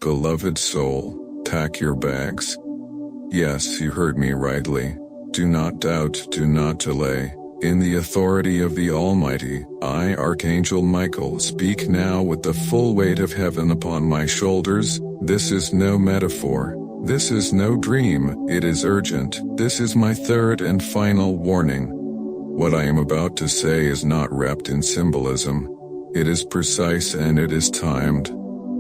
beloved soul, pack your bags. Yes, you heard me rightly. Do not doubt, do not delay. In the authority of the Almighty, I, Archangel Michael, speak now with the full weight of heaven upon my shoulders. This is no metaphor. This is no dream. It is urgent. This is my third and final warning. What I am about to say is not wrapped in symbolism. It is precise and it is timed.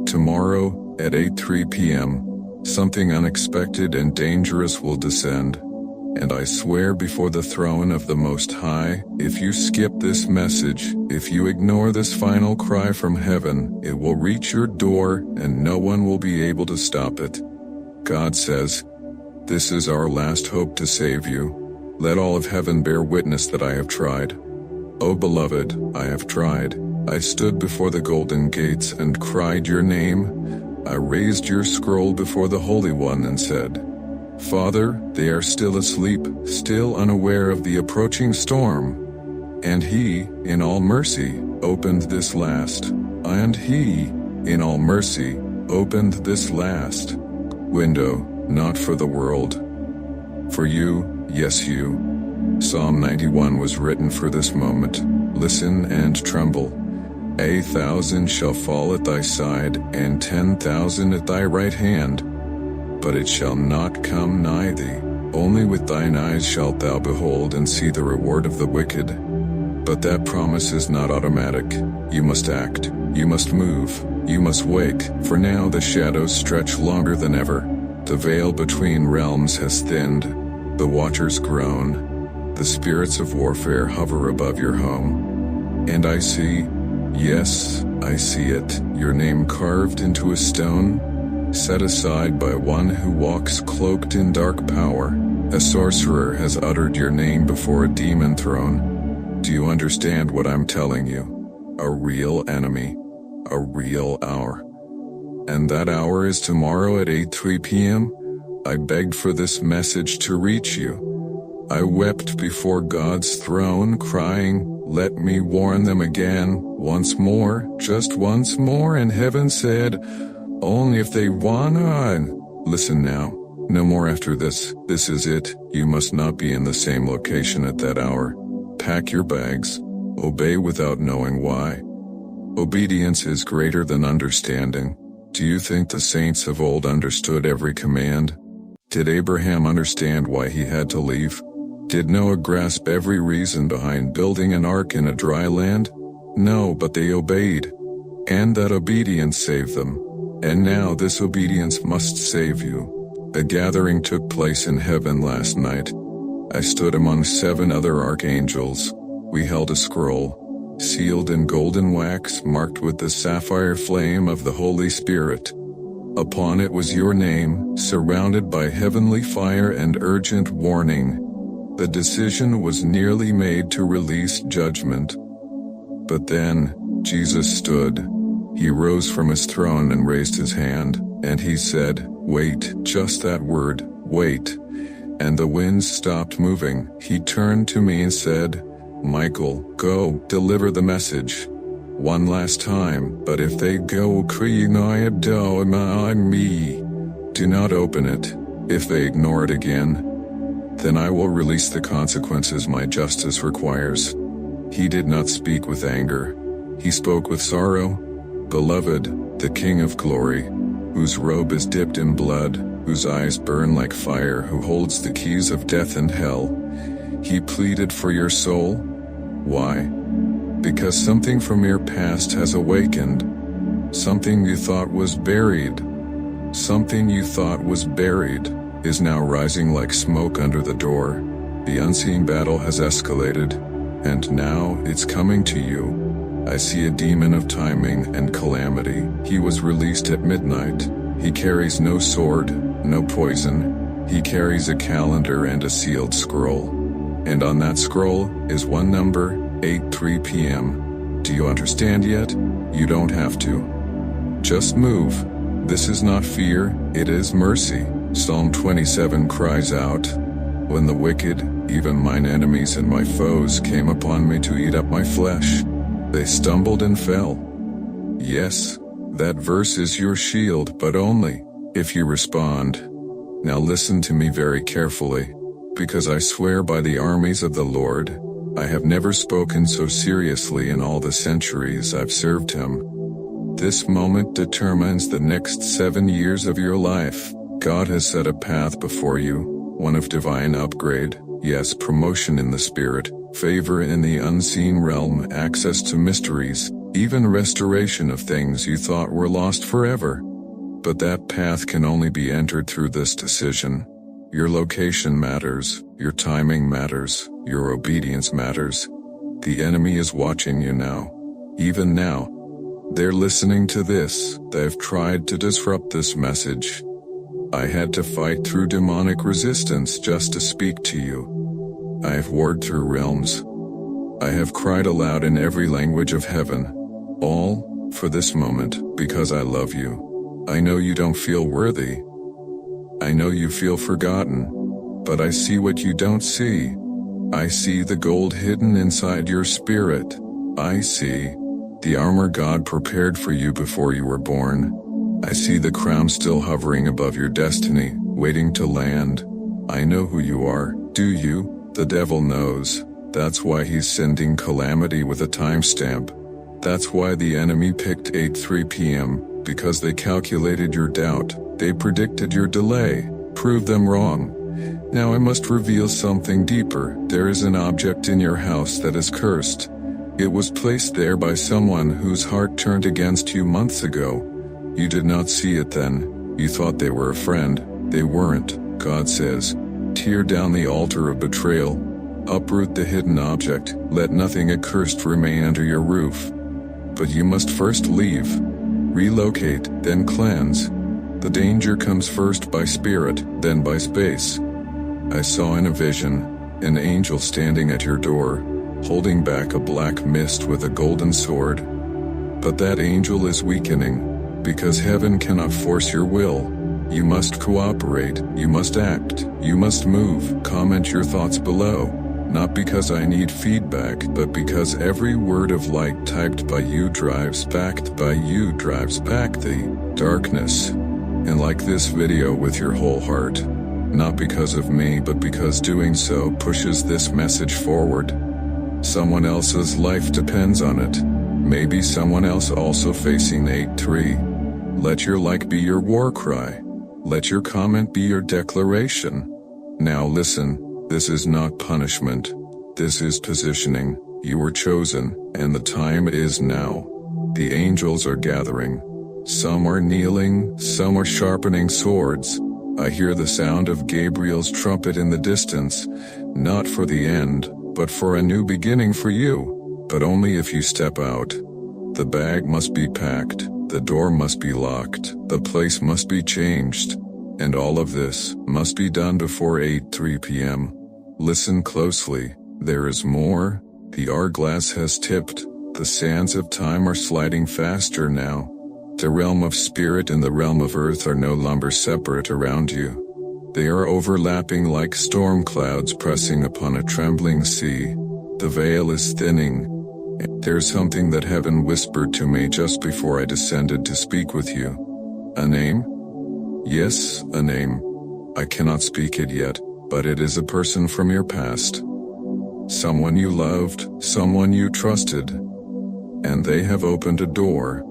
Tomorrow, at 8:03 p.m., something unexpected and dangerous will descend. And I swear before the throne of the Most High, if you skip this message, if you ignore this final cry from heaven, it will reach your door and no one will be able to stop it. God says, "This is our last hope to save you. Let all of heaven bear witness that I have tried. O beloved, I have tried. I stood before the golden gates and cried your name. I raised your scroll before the Holy One and said, Father, they are still asleep, still unaware of the approaching storm. And he, in all mercy, opened this last. And he, in all mercy, opened this last window, not for the world. For you, yes you. Psalm 91 was written for this moment. Listen and tremble. 1,000 shall fall at thy side, and 10,000 at thy right hand, but it shall not come nigh thee. Only with thine eyes shalt thou behold and see the reward of the wicked. But that promise is not automatic. You must act. You must move. You must wake, for now the shadows stretch longer than ever. The veil between realms has thinned. The watchers groan. The spirits of warfare hover above your home. And I see, yes, I see it, your name carved into a stone, set aside by one who walks cloaked in dark power. A sorcerer has uttered your name before a demon throne. Do you understand what I'm telling you? A real enemy. A real hour. And that hour is tomorrow at 8:03 p.m. I begged for this message to reach you. I wept before God's throne, crying, let me warn them again, once more, just once more, and heaven said, only if they wanna. Listen now, no more after this. This is it. You must not be in the same location at that hour. Pack your bags. Obey without knowing why. Obedience is greater than understanding. Do you think the saints of old understood every command? Did Abraham understand why he had to leave? Did Noah grasp every reason behind building an ark in a dry land? No, but they obeyed. And that obedience saved them. And now this obedience must save you. A gathering took place in heaven last night. I stood among 7 other archangels. We held a scroll, sealed in golden wax marked with the sapphire flame of the Holy Spirit. Upon it was your name, surrounded by heavenly fire and urgent warning. The decision was nearly made to release judgment. But then, Jesus stood. He rose from his throne and raised his hand, and he said, wait, just that word, wait. And the winds stopped moving. He turned to me and said, Michael, go, deliver the message. One last time, but if they go me, do not open it. If they ignore it again, then I will release the consequences my justice requires. He did not speak with anger. He spoke with sorrow. Beloved, the King of glory, whose robe is dipped in blood, whose eyes burn like fire, who holds the keys of death and hell, he pleaded for your soul. Why? Because something from your past has awakened. Something you thought was buried. Something you thought was buried is now rising like smoke under the door. The unseen battle has escalated, and now it's coming to you. I see a demon of timing and calamity. He was released at midnight. He carries no sword, no poison. He carries a calendar and a sealed scroll. And on that scroll is one number, 8:03 p.m. Do you understand yet? You don't have to. Just move. This is not fear, it is mercy. Psalm 27 cries out, when the wicked, even mine enemies and my foes, came upon me to eat up my flesh, they stumbled and fell. Yes, That verse is your shield, but only if you respond. Now listen to me very carefully, because I swear by the armies of the Lord, I have never spoken so seriously in all the centuries I've served him. This moment determines the next 7 years of your life. God has set a path before you, one of divine upgrade, yes, promotion in the spirit, favor in the unseen realm, access to mysteries, even restoration of things you thought were lost forever. But that path can only be entered through this decision. Your location matters, your timing matters, your obedience matters. The enemy is watching you now. Even now. They're listening to this. They've tried to disrupt this message. I had to fight through demonic resistance just to speak to you. I have warred through realms. I have cried aloud in every language of heaven. All for this moment, because I love you. I know you don't feel worthy. I know you feel forgotten. But I see what you don't see. I see the gold hidden inside your spirit. I see the armor God prepared for you before you were born. I see the crown still hovering above your destiny, waiting to land. I know who you are, do you? The devil knows. That's why he's sending calamity with a timestamp. That's why the enemy picked 8:03 p.m., because they calculated your doubt. They predicted your delay. Prove them wrong. Now I must reveal something deeper. There is an object in your house that is cursed. It was placed there by someone whose heart turned against you months ago. You did not see it then. You thought they were a friend. They weren't. God says, tear down the altar of betrayal. Uproot the hidden object. Let nothing accursed remain under your roof. But you must first leave. Relocate, then cleanse. The danger comes first by spirit, then by space. I saw in a vision, an angel standing at your door, holding back a black mist with a golden sword. But that angel is weakening, because heaven cannot force your will. You must cooperate, you must act, you must move. Comment your thoughts below. Not because I need feedback, but because every word of light typed by you drives back the darkness. And like this video with your whole heart. Not because of me, but because doing so pushes this message forward. Someone else's life depends on it. Maybe someone else also facing 8-3. Let your like be your war cry. Let your comment be your declaration. Now listen. This is not punishment. This is positioning. You were chosen, and the time is now. The angels are gathering. Some are kneeling, some are sharpening swords. I hear the sound of Gabriel's trumpet in the distance, not for the end, but for a new beginning for you. But only if you step out. The bag must be packed, the door must be locked, the place must be changed. And all of this must be done before 8:03 p.m. Listen closely, there is more. The hourglass has tipped, the sands of time are sliding faster now. The realm of spirit and the realm of earth are no longer separate around you. They are overlapping like storm clouds pressing upon a trembling sea. The veil is thinning. There's something that heaven whispered to me just before I descended to speak with you. A name? Yes, a name. I cannot speak it yet. But it is a person from your past. Someone you loved, someone you trusted. And they have opened a door.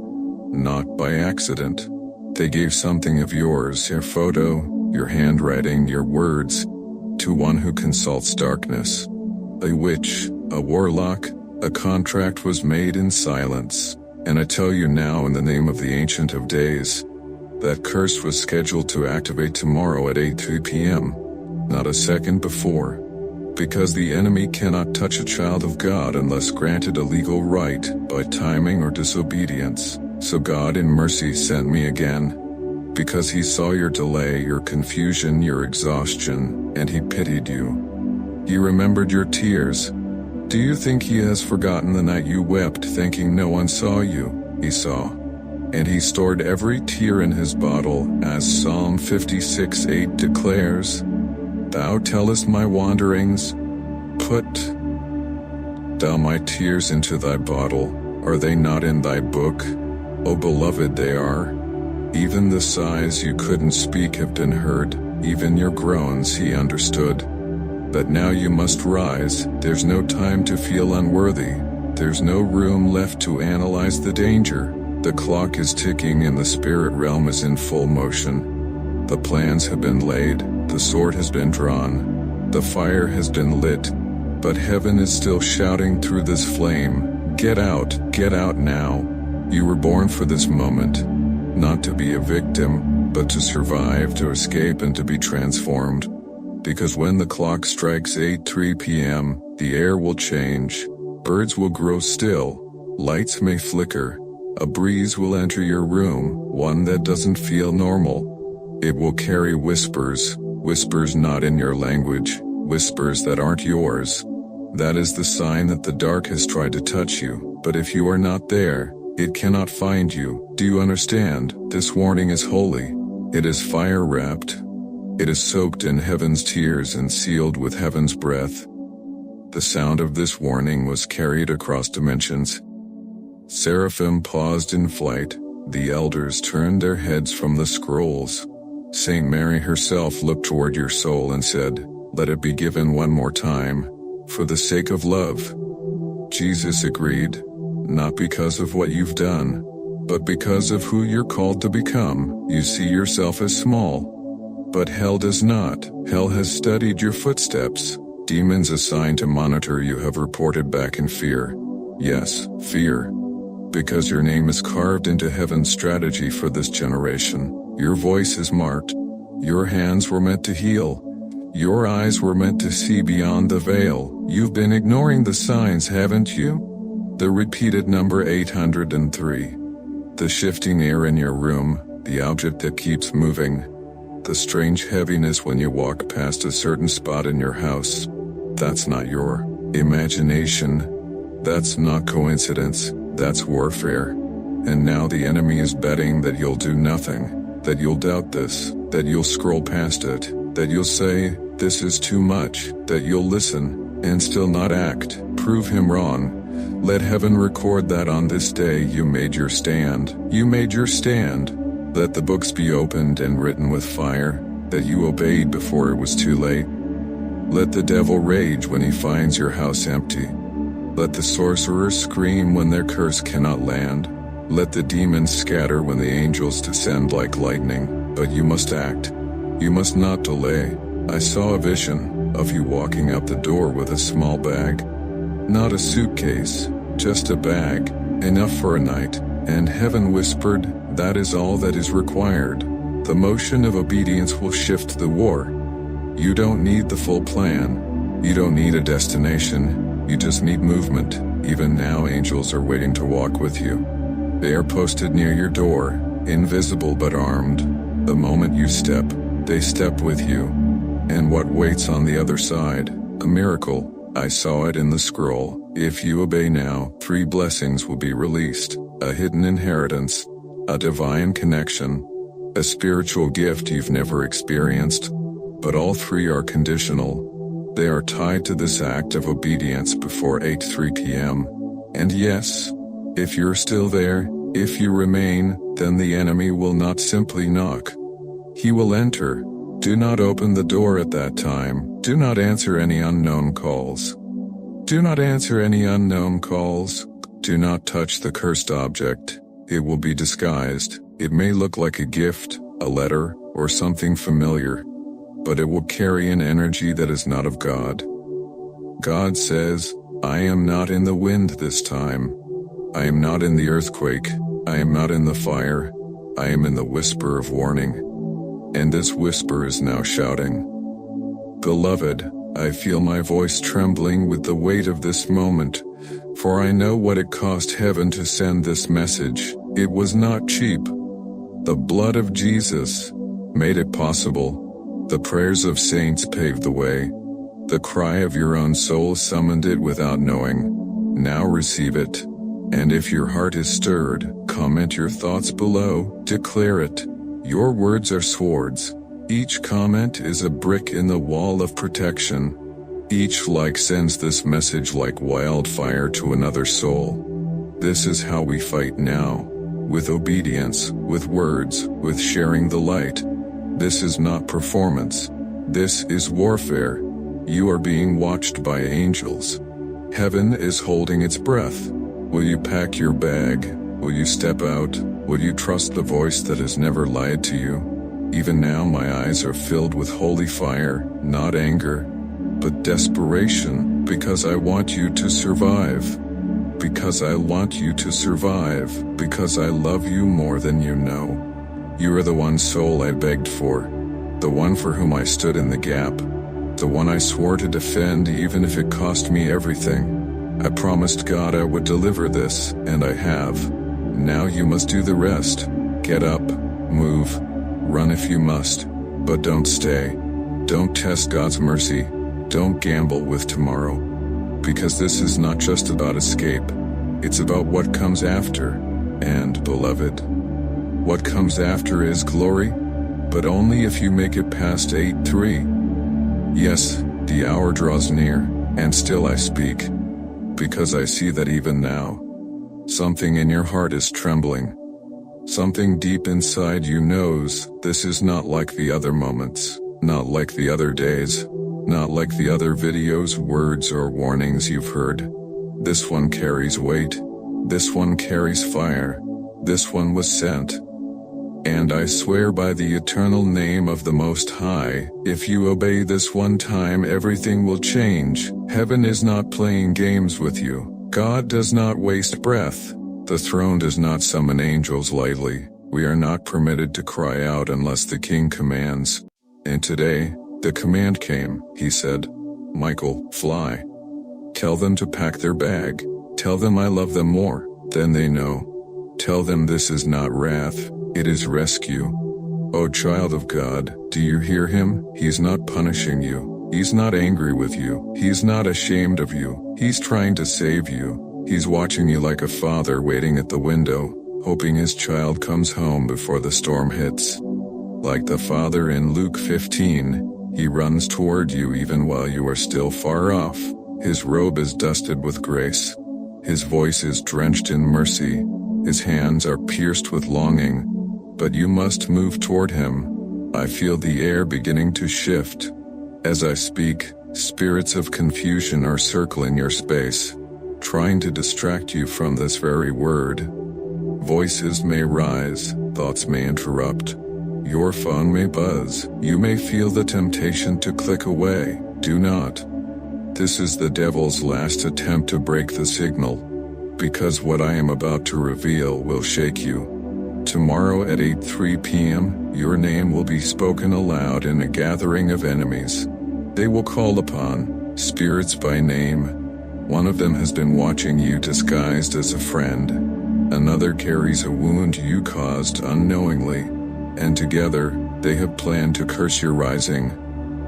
Not by accident. They gave something of yours, your photo, your handwriting, your words, to one who consults darkness. A witch, a warlock, a contract was made in silence. And I tell you now in the name of the Ancient of Days, that curse was scheduled to activate tomorrow at 8:03 p.m. Not a second before. Because the enemy cannot touch a child of God unless granted a legal right by timing or disobedience. So God in mercy sent me again. Because he saw your delay, your confusion, your exhaustion, and he pitied you. He remembered your tears. Do you think he has forgotten the night you wept thinking no one saw you? He saw. And he stored every tear in his bottle, as Psalm 56:8 declares. Thou tellest my wanderings. Put thou my tears into thy bottle, are they not in thy book? Oh beloved, they are. Even the sighs you couldn't speak have been heard, even your groans he understood. But now you must rise, there's no time to feel unworthy. There's no room left to analyze the danger. The clock is ticking and the spirit realm is in full motion. The plans have been laid, the sword has been drawn, the fire has been lit, but heaven is still shouting through this flame, get out now. You were born for this moment, not to be a victim, but to survive, to escape and to be transformed. Because when the clock strikes 8:03 p.m., the air will change, birds will grow still, lights may flicker, a breeze will enter your room, one that doesn't feel normal. It will carry whispers, whispers not in your language, whispers that aren't yours. That is the sign that the dark has tried to touch you, but if you are not there, it cannot find you. Do you understand? This warning is holy. It is fire-wrapped. It is soaked in heaven's tears and sealed with heaven's breath. The sound of this warning was carried across dimensions. Seraphim paused in flight. The elders turned their heads from the scrolls. Saint Mary herself looked toward your soul and said, "Let it be given one more time, for the sake of love." Jesus agreed, not because of what you've done, but because of who you're called to become. You see yourself as small. But hell does not. Hell has studied your footsteps. Demons assigned to monitor you have reported back in fear. Yes, fear. Because your name is carved into heaven's strategy for this generation. Your voice is marked. Your hands were meant to heal. Your eyes were meant to see beyond the veil. You've been ignoring the signs, haven't you? The repeated number 803. The shifting air in your room, the object that keeps moving. The strange heaviness when you walk past a certain spot in your house. That's not your imagination. That's not coincidence. That's warfare. And now the enemy is betting that you'll do nothing, that you'll doubt this, that you'll scroll past it, that you'll say, "This is too much," that you'll listen, and still not act. Prove him wrong. Let heaven record that on this day you made your stand. You made your stand. Let the books be opened and written with fire, that you obeyed before it was too late. Let the devil rage when he finds your house empty. Let the sorcerers scream when their curse cannot land. Let the demons scatter when the angels descend like lightning. But you must act. You must not delay. I saw a vision of you walking out the door with a small bag. Not a suitcase, just a bag, enough for a night. And heaven whispered, that is all that is required. The motion of obedience will shift the war. You don't need the full plan. You don't need a destination. You just need movement. Even now angels are waiting to walk with you. They are posted near your door, invisible but armed. The moment you step, they step with you. And what waits on the other side? A miracle. I saw it in the scroll. If you obey now, 3 blessings will be released. A hidden inheritance, a divine connection, a spiritual gift you've never experienced. But all 3 are conditional. They are tied to this act of obedience before 8:03 p.m. And yes, if you're still there, if you remain, then the enemy will not simply knock. He will enter. Do not open the door at that time. Do not answer any unknown calls. Do not answer any unknown calls. Do not touch the cursed object. It will be disguised. It may look like a gift, a letter, or something familiar, but it will carry an energy that is not of God. God says, I am not in the wind this time. I am not in the earthquake. I am not in the fire. I am in the whisper of warning. And this whisper is now shouting. Beloved, I feel my voice trembling with the weight of this moment, for I know what it cost heaven to send this message. It was not cheap. The blood of Jesus made it possible. The prayers of saints paved the way. The cry of your own soul summoned it without knowing. Now receive it. And if your heart is stirred, comment your thoughts below, declare it. Your words are swords. Each comment is a brick in the wall of protection. Each like sends this message like wildfire to another soul. This is how we fight now. with obedience, with words, with sharing the light. This is not performance. This is warfare. You are being watched by angels. Heaven is holding its breath. Will you pack your bag? Will you step out? Will you trust the voice that has never lied to you? Even now my eyes are filled with holy fire, not anger, but desperation, because I want you to survive. Because I want you to survive, because I love you more than you know. You are the one soul I begged for, the one for whom I stood in the gap, the one I swore to defend even if it cost me everything. I promised God I would deliver this, and I have. Now you must do the rest. Get up, move, run if you must, but don't stay. Don't test God's mercy. Don't gamble with tomorrow. Because this is not just about escape. It's about what comes after. And, beloved, what comes after is glory, but only if you make it past 8:3. Yes, the hour draws near, and still I speak, because I see that even now, something in your heart is trembling. Something deep inside you knows this is not like the other moments, not like the other days, not like the other videos, words, or warnings you've heard. This one carries weight. This one carries fire. This one was sent. And I swear by the eternal name of the Most High, if you obey this one time, everything will change. Heaven is not playing games with you. God does not waste breath. The throne does not summon angels lightly. We are not permitted to cry out unless the King commands. And today, the command came. He said, Michael, fly. Tell them to pack their bag. Tell them I love them more than they know. Tell them this is not wrath, it is rescue. O child of God, do you hear him? He's not punishing you. He's not angry with you. He's not ashamed of you. He's trying to save you. He's watching you like a father waiting at the window, hoping his child comes home before the storm hits. Like the father in Luke 15, he runs toward you even while you are still far off. His robe is dusted with grace. His voice is drenched in mercy. His hands are pierced with longing. But you must move toward him. I feel the air beginning to shift. As I speak, spirits of confusion are circling your space, trying to distract you from this very word. Voices may rise, thoughts may interrupt. Your phone may buzz. You may feel the temptation to click away. Do not. This is the devil's last attempt to break the signal, because what I am about to reveal will shake you. Tomorrow at 8:03 p.m., your name will be spoken aloud in a gathering of enemies. They will call upon spirits by name. One of them has been watching you disguised as a friend. Another carries a wound you caused unknowingly. And together, they have planned to curse your rising.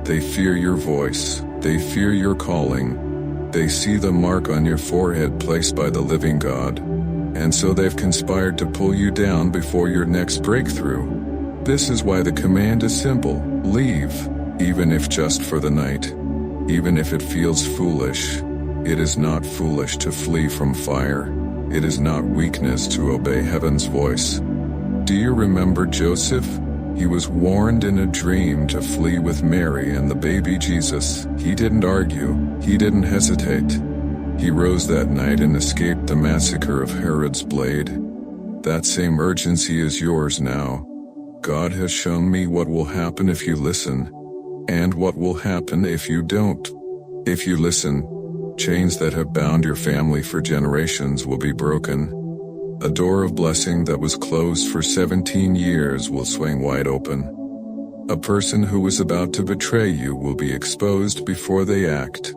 They fear your voice. They fear your calling. They see the mark on your forehead placed by the living God. And so they've conspired to pull you down before your next breakthrough. This is why the command is simple. Leave, even if just for the night. Even if it feels foolish. It is not foolish to flee from fire. It is not weakness to obey heaven's voice. Do you remember Joseph? He was warned in a dream to flee with Mary and the baby Jesus. He didn't argue. He didn't hesitate. He rose that night and escaped the massacre of Herod's blade. That same urgency is yours now. God has shown me what will happen if you listen, and what will happen if you don't. If you listen, chains that have bound your family for generations will be broken. A door of blessing that was closed for 17 years will swing wide open. A person who was about to betray you will be exposed before they act.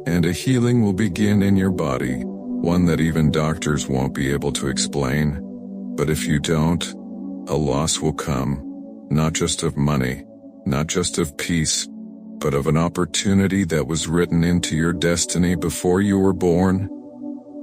And a healing will begin in your body, one that even doctors won't be able to explain. But if you don't, a loss will come, not just of money, not just of peace, but of an opportunity that was written into your destiny before you were born.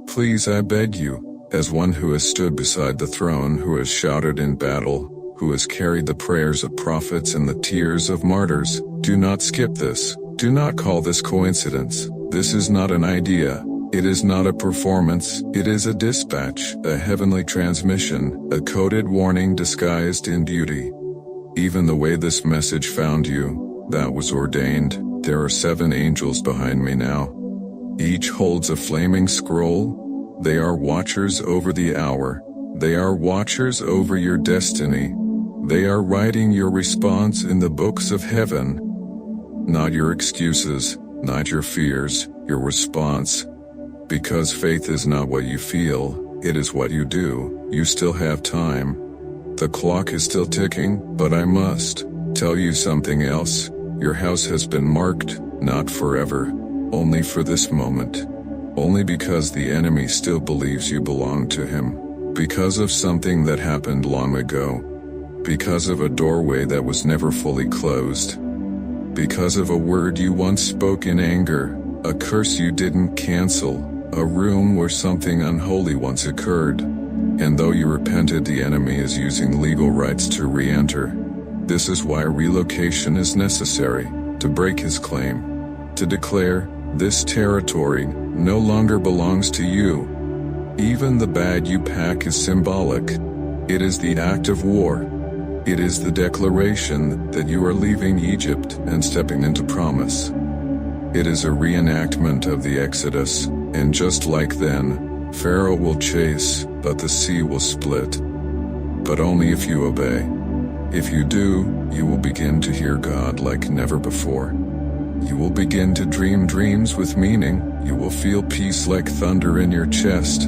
Please, I beg you, as one who has stood beside the throne, who has shouted in battle, who has carried the prayers of prophets and the tears of martyrs, do not skip this. Do not call this coincidence. This is not an idea. It is not a performance, it is a dispatch, a heavenly transmission, a coded warning disguised in beauty. Even the way this message found you, that was ordained. There are 7 angels behind me now. Each holds a flaming scroll. They are watchers over the hour. They are watchers over your destiny. They are writing your response in the books of heaven. Not your excuses, not your fears, your response. Because faith is not what you feel, it is what you do. You still have time. The clock is still ticking, but I must tell you something else. Your house has been marked, not forever, only for this moment. Only because the enemy still believes you belong to him. Because of something that happened long ago. Because of a doorway that was never fully closed. Because of a word you once spoke in anger, a curse you didn't cancel, a room where something unholy once occurred. And though you repented, the enemy is using legal rights to re-enter. This is why relocation is necessary, to break his claim. To declare, this territory no longer belongs to you. Even the bag you pack is symbolic. It is the act of war. It is the declaration that you are leaving Egypt and stepping into promise. It is a reenactment of the Exodus, and just like then, Pharaoh will chase, but the sea will split. But only if you obey. If you do, you will begin to hear God like never before. You will begin to dream dreams with meaning. You will feel peace like thunder in your chest.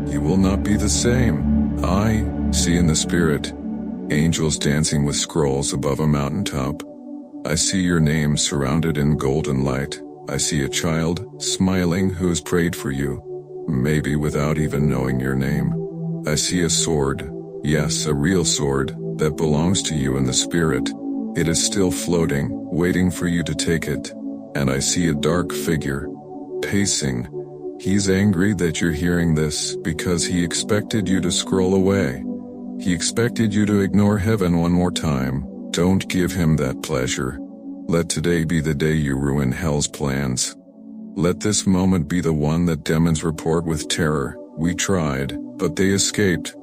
You will not be the same. I see in the spirit angels dancing with scrolls above a mountaintop. I see your name surrounded in golden light. I see a child smiling who has prayed for you, maybe without even knowing your name. I see a sword, yes, a real sword, that belongs to you in the spirit. It is still floating, waiting for you to take it. And I see a dark figure, pacing. He's angry that you're hearing this because he expected you to scroll away. He expected you to ignore heaven one more time. Don't give him that pleasure. Let today be the day you ruin hell's plans. Let this moment be the one that demons report with terror. We tried, but they escaped.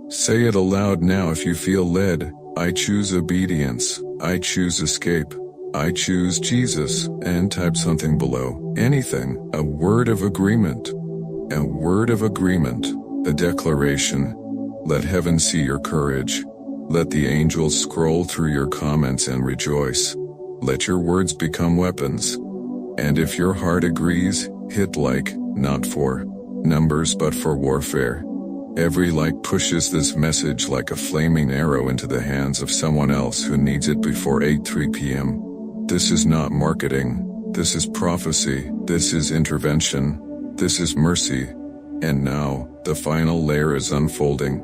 Say it aloud now if you feel led. I choose obedience. I choose escape. I choose Jesus, and type something below. Anything. A word of agreement. A word of agreement. A declaration. Let heaven see your courage. Let the angels scroll through your comments and rejoice. Let your words become weapons. And if your heart agrees, hit like, not for numbers but for warfare. Every like pushes this message like a flaming arrow into the hands of someone else who needs it before 8:03 p.m. This is not marketing. This is prophecy. This is intervention. This is mercy. And now, the final layer is unfolding.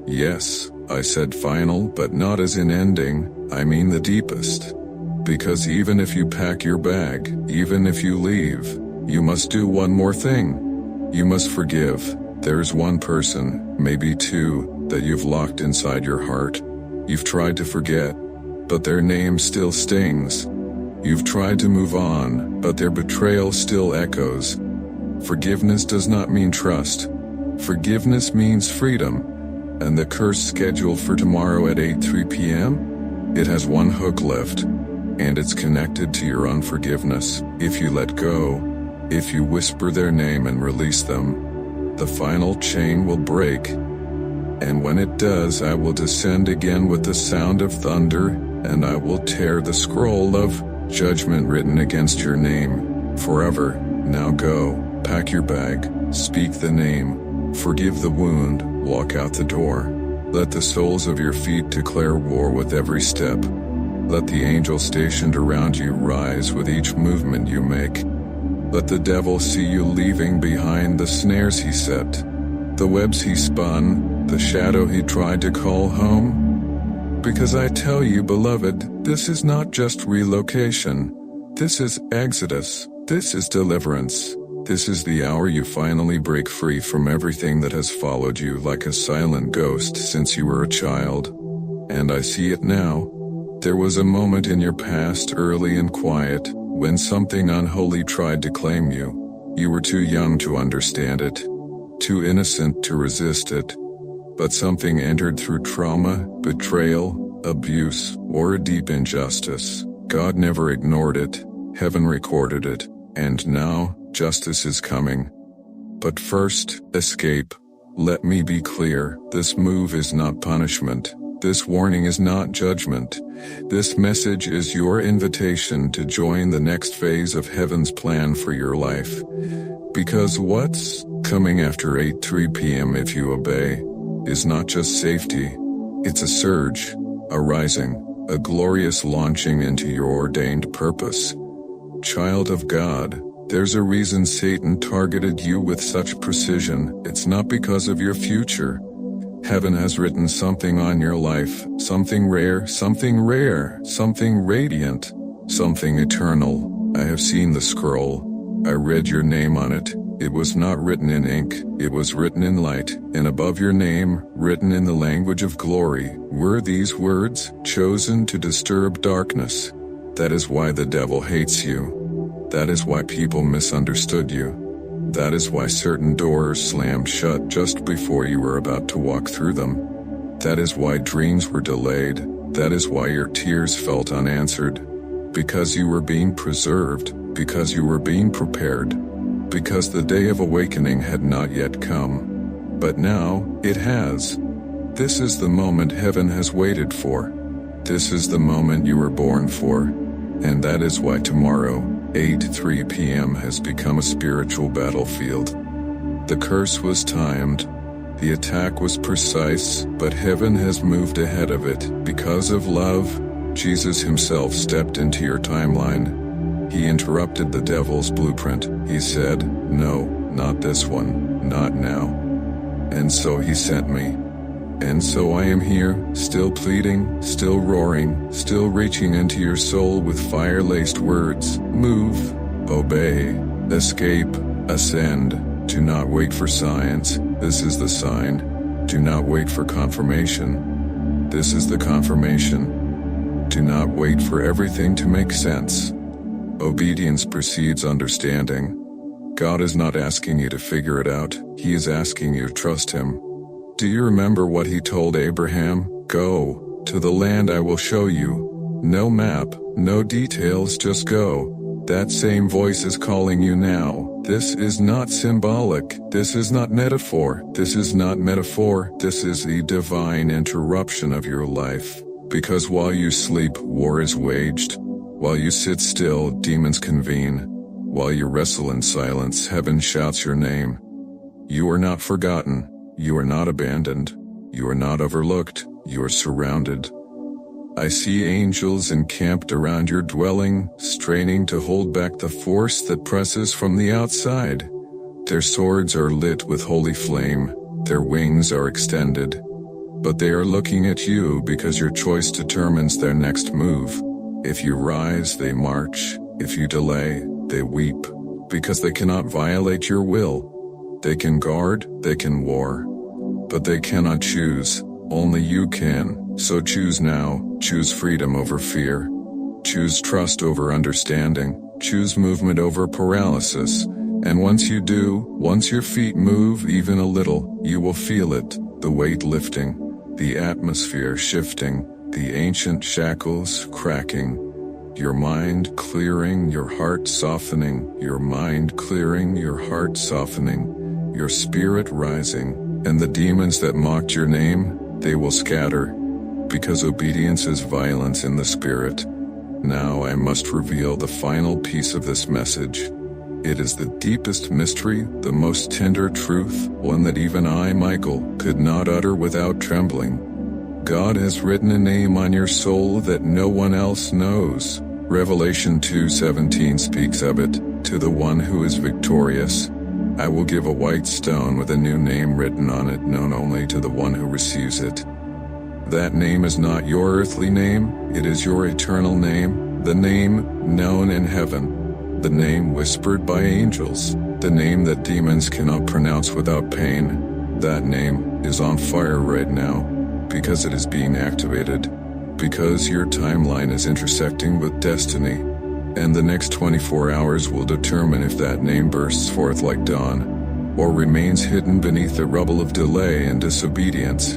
Yes, I said final, but not as in ending, I mean the deepest. Because even if you pack your bag, even if you leave, you must do one more thing. You must forgive. There's one person, maybe two, that you've locked inside your heart. You've tried to forget, but their name still stings. You've tried to move on, but their betrayal still echoes. Forgiveness does not mean trust. Forgiveness means freedom. And the curse scheduled for tomorrow at 8:03 p.m.? It has one hook left, and it's connected to your unforgiveness. If you let go, if you whisper their name and release them, the final chain will break. And when it does, I will descend again with the sound of thunder, and I will tear the scroll of judgment written against your name forever. Now go, pack your bag, speak the name, forgive the wound, walk out the door. Let the soles of your feet declare war with every step. Let the angel stationed around you rise with each movement you make. Let the devil see you leaving behind the snares he set, the webs he spun, the shadow he tried to call home. Because I tell you, beloved, this is not just relocation. This is exodus. This is deliverance. This is the hour you finally break free from everything that has followed you like a silent ghost since you were a child. And I see it now. There was a moment in your past, early and quiet, when something unholy tried to claim you. You were too young to understand it, too innocent to resist it. But something entered through trauma, betrayal, abuse, or a deep injustice. God never ignored it, heaven recorded it, and now, justice is coming. But first, escape. Let me be clear, this move is not punishment. This warning is not judgment. This message is your invitation to join the next phase of heaven's plan for your life. Because what's coming after 8:03 p.m. if you obey is not just safety. It's a surge, a rising, a glorious launching into your ordained purpose. Child of God, there's a reason Satan targeted you with such precision. It's not because of your future. Heaven has written something on your life, something rare, something radiant, something eternal. I have seen the scroll. I read your name on it. It was not written in ink, it was written in light, and above your name, written in the language of glory, were these words, chosen to disturb darkness. That is why the devil hates you. That is why people misunderstood you. That is why certain doors slammed shut just before you were about to walk through them. That is why dreams were delayed. That is why your tears felt unanswered. Because you were being preserved, because you were being prepared. Because the day of awakening had not yet come. But now, it has. This is the moment heaven has waited for. This is the moment you were born for. And that is why tomorrow, 8:03 p.m. has become a spiritual battlefield. The curse was timed. The attack was precise, but heaven has moved ahead of it. Because of love, Jesus himself stepped into your timeline. He interrupted the devil's blueprint. He said, no, not this one, not now. And so he sent me. And so I am here, still pleading, still roaring, still reaching into your soul with fire-laced words. Move, obey, escape, ascend. Do not wait for science. This is the sign. Do not wait for confirmation. This is the confirmation. Do not wait for everything to make sense. Obedience precedes understanding. God is not asking you to figure it out, He is asking you to trust Him. Do you remember what He told Abraham? Go to the land I will show you. No map, no details, just go. That same voice is calling you now. This is not symbolic. This is not metaphor. This is not metaphor. This is the divine interruption of your life. Because while you sleep, war is waged. While you sit still, demons convene. While you wrestle in silence, heaven shouts your name. You are not forgotten. You are not abandoned. You are not overlooked. You are surrounded. I see angels encamped around your dwelling, straining to hold back the force that presses from the outside. Their swords are lit with holy flame. Their wings are extended. But they are looking at you because your choice determines their next move. If you rise, they march. If you delay, they weep. Because they cannot violate your will. They can guard, they can war. But they cannot choose. Only you can. So choose now. Choose freedom over fear. Choose trust over understanding. Choose movement over paralysis. And once you do, once your feet move even a little, you will feel it. The weight lifting. The atmosphere shifting. The ancient shackles cracking, your mind clearing, your heart softening, your mind clearing, your heart softening, your spirit rising, and the demons that mocked your name, they will scatter, because obedience is violence in the spirit. Now I must reveal the final piece of this message. It is the deepest mystery, the most tender truth, one that even I, Michael, could not utter without trembling. God has written a name on your soul that no one else knows. Revelation 2:17 speaks of it, to the one who is victorious. I will give a white stone with a new name written on it, known only to the one who receives it. That name is not your earthly name, it is your eternal name, the name known in heaven, the name whispered by angels, the name that demons cannot pronounce without pain. That name is on fire right now. Because it is being activated, because your timeline is intersecting with destiny, and the next 24 hours will determine if that name bursts forth like dawn, or remains hidden beneath the rubble of delay and disobedience.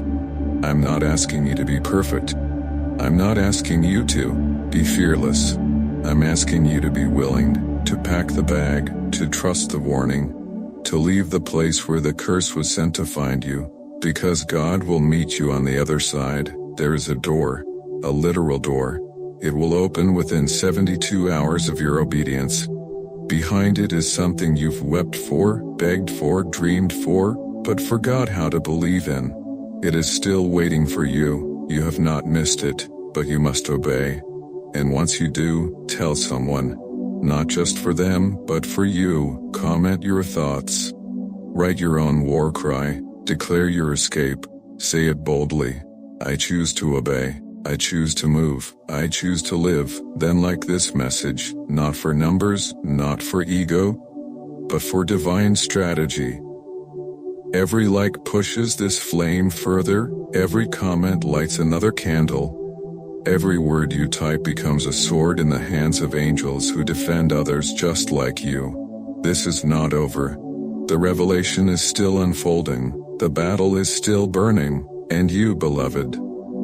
I'm not asking you to be perfect. I'm not asking you to be fearless. I'm asking you to be willing to pack the bag, to trust the warning, to leave the place where the curse was sent to find you, because God will meet you on the other side. There is a door, a literal door. It will open within 72 hours of your obedience. Behind it is something you've wept for, begged for, dreamed for, but forgot how to believe in. It is still waiting for you. You have not missed it, but you must obey. And once you do, tell someone. Not just for them, but for you. Comment your thoughts. Write your own war cry. Declare your escape. Say it boldly. I choose to obey. I choose to move. I choose to live. Then like this message, not for numbers, not for ego, but for divine strategy. Every like pushes this flame further. Every comment lights another candle. Every word you type becomes a sword in the hands of angels who defend others just like you. This is not over. The revelation is still unfolding. The battle is still burning. And you, beloved,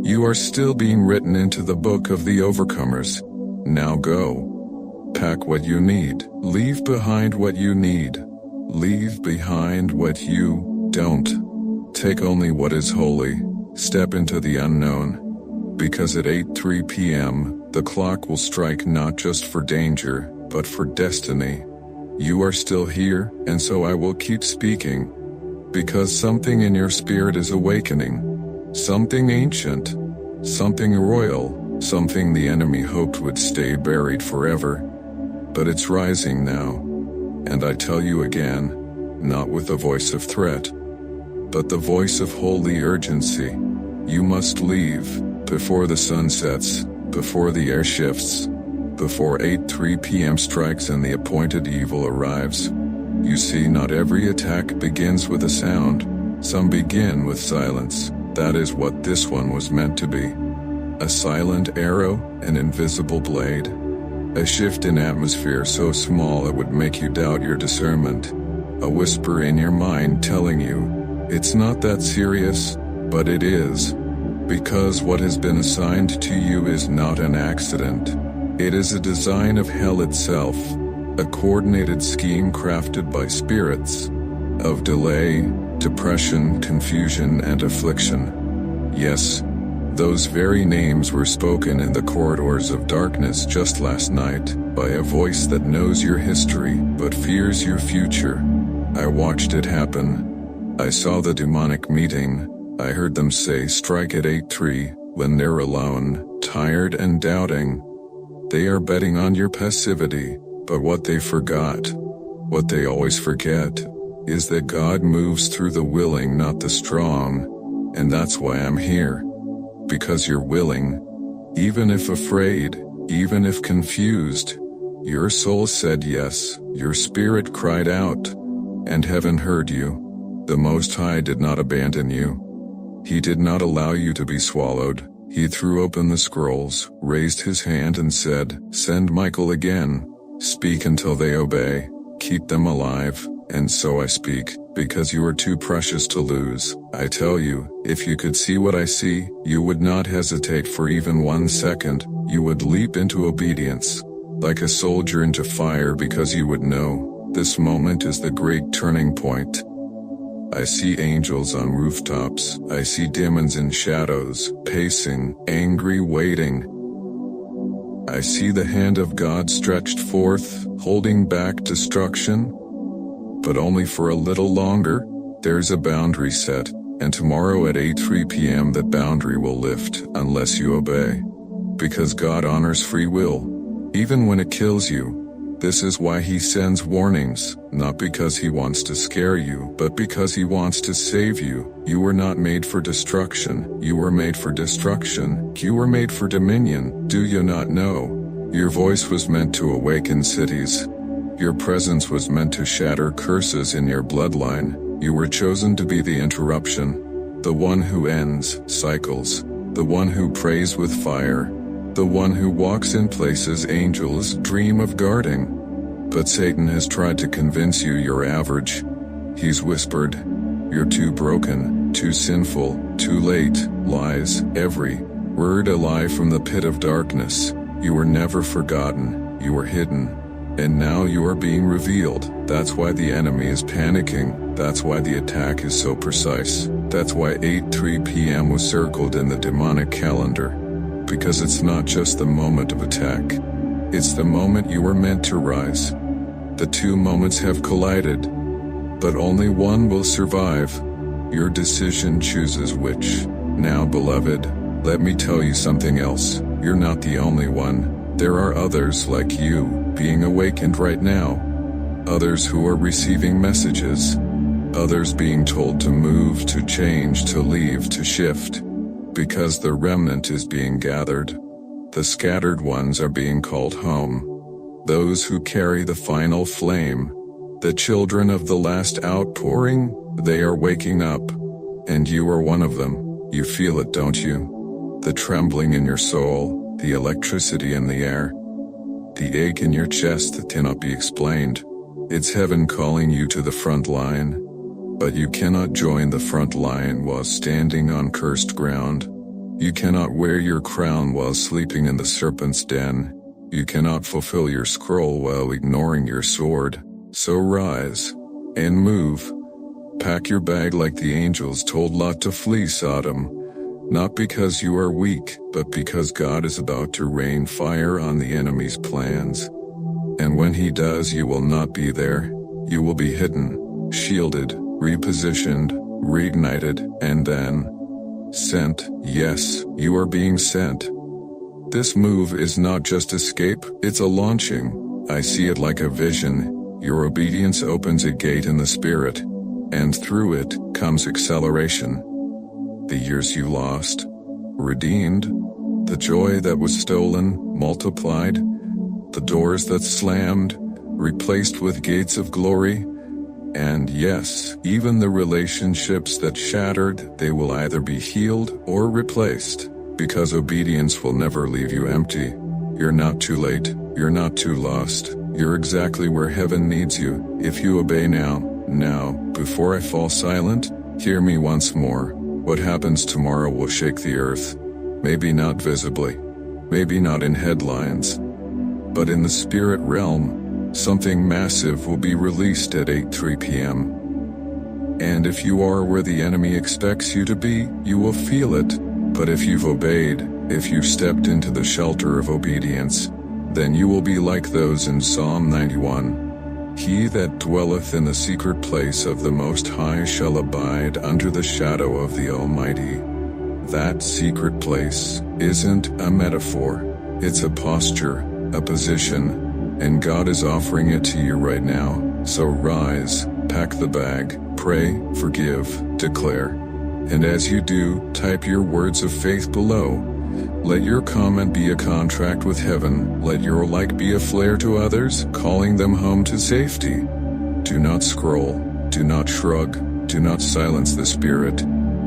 you are still being written into the book of the overcomers. Now go. Pack what you need. Leave behind what you need. Leave behind what you don't. Take only what is holy. Step into the unknown. Because at 8:03 p.m., the clock will strike not just for danger, but for destiny. You are still here, and so I will keep speaking. Because something in your spirit is awakening. Something ancient. Something royal. Something the enemy hoped would stay buried forever. But it's rising now. And I tell you again, not with the voice of threat, but the voice of holy urgency. You must leave. Before the sun sets, before the air shifts, before 8:03 p.m. strikes and the appointed evil arrives. You see, not every attack begins with a sound. Some begin with silence. That is what this one was meant to be. A silent arrow, an invisible blade. A shift in atmosphere so small it would make you doubt your discernment. A whisper in your mind telling you, it's not that serious, but it is. Because what has been assigned to you is not an accident. It is a design of hell itself, a coordinated scheme crafted by spirits of delay, depression, confusion, and affliction. Yes, those very names were spoken in the corridors of darkness just last night by a voice that knows your history but fears your future. I watched it happen. I saw the demonic meeting. I heard them say strike at 8:03 when they're alone, tired and doubting. They are betting on your passivity, but what they forgot, what they always forget, is that God moves through the willing, not the strong. And that's why I'm here. Because you're willing, even if afraid, even if confused. Your soul said yes, your spirit cried out, and heaven heard you. The Most High did not abandon you. He did not allow you to be swallowed. He threw open the scrolls, raised his hand and said, send Michael again. Speak until they obey. Keep them alive. And so I speak, because you are too precious to lose. I tell you, if you could see what I see, you would not hesitate for even 1 second. You would leap into obedience, like a soldier into fire, because you would know, this moment is the great turning point. I see angels on rooftops. I see demons in shadows, pacing, angry, waiting. I see the hand of God stretched forth, holding back destruction. But only for a little longer. There's a boundary set, and tomorrow at 8:03 p.m. that boundary will lift, unless you obey. Because God honors free will, even when it kills you. This is why he sends warnings, not because he wants to scare you, but because he wants to save you. You were not made for destruction. You were made for destruction. You were made for dominion. Do you not know? Your voice was meant to awaken cities. Your presence was meant to shatter curses in your bloodline. You were chosen to be the interruption, the one who ends cycles, the one who prays with fire. the one who walks in places angels dream of guarding. But Satan has tried to convince you you're average. He's whispered, "You're too broken, too sinful, too late." Lies, every word a lie from the pit of darkness. You were never forgotten, you were hidden. And now you are being revealed. That's why the enemy is panicking. That's why the attack is so precise. That's why 8:03 p.m. was circled in the demonic calendar. Because it's not just the moment of attack. It's the moment you were meant to rise. The two moments have collided, but only one will survive. Your decision chooses which. Now, beloved, let me tell you something else. You're not the only one. There are others like you, being awakened right now. Others who are receiving messages. Others being told to move, to change, to leave, to shift. Because the remnant is being gathered. The scattered ones are being called home. Those who carry the final flame. The children of the last outpouring, they are waking up. And you are one of them. You feel it, don't you? The trembling in your soul, the electricity in the air. The ache in your chest that cannot be explained. It's heaven calling you to the front line. But you cannot join the front line while standing on cursed ground. You cannot wear your crown while sleeping in the serpent's den. You cannot fulfill your scroll while ignoring your sword. So rise and move. Pack your bag like the angels told Lot to flee Sodom. Not because you are weak, but because God is about to rain fire on the enemy's plans. And when he does, you will not be there. You will be hidden, shielded, repositioned, reignited, and then sent. Yes, you are being sent. This move is not just escape, it's a launching. I see it like a vision. Your obedience opens a gate in the spirit, and through it comes acceleration. The years you lost, redeemed, the joy that was stolen, multiplied, the doors that slammed, replaced with gates of glory, and yes, even the relationships that shattered, they will either be healed or replaced, because obedience will never leave you empty. You're not too late, you're not too lost, you're exactly where heaven needs you, if you obey now. Now, before I fall silent, hear me once more. What happens tomorrow will shake the earth. Maybe not visibly, maybe not in headlines, but in the spirit realm, something massive will be released at 8:03 p.m. And if you are where the enemy expects you to be, you will feel it. But if you've obeyed, if you've stepped into the shelter of obedience, then you will be like those in Psalm 91. He that dwelleth in the secret place of the Most High shall abide under the shadow of the Almighty. That secret place isn't a metaphor, it's a posture, a position, and God is offering it to you right now. So rise, pack the bag, pray, forgive, declare. And as you do, type your words of faith below. Let your comment be a contract with heaven. Let your like be a flare to others, calling them home to safety. Do not scroll. Do not shrug. Do not silence the Spirit.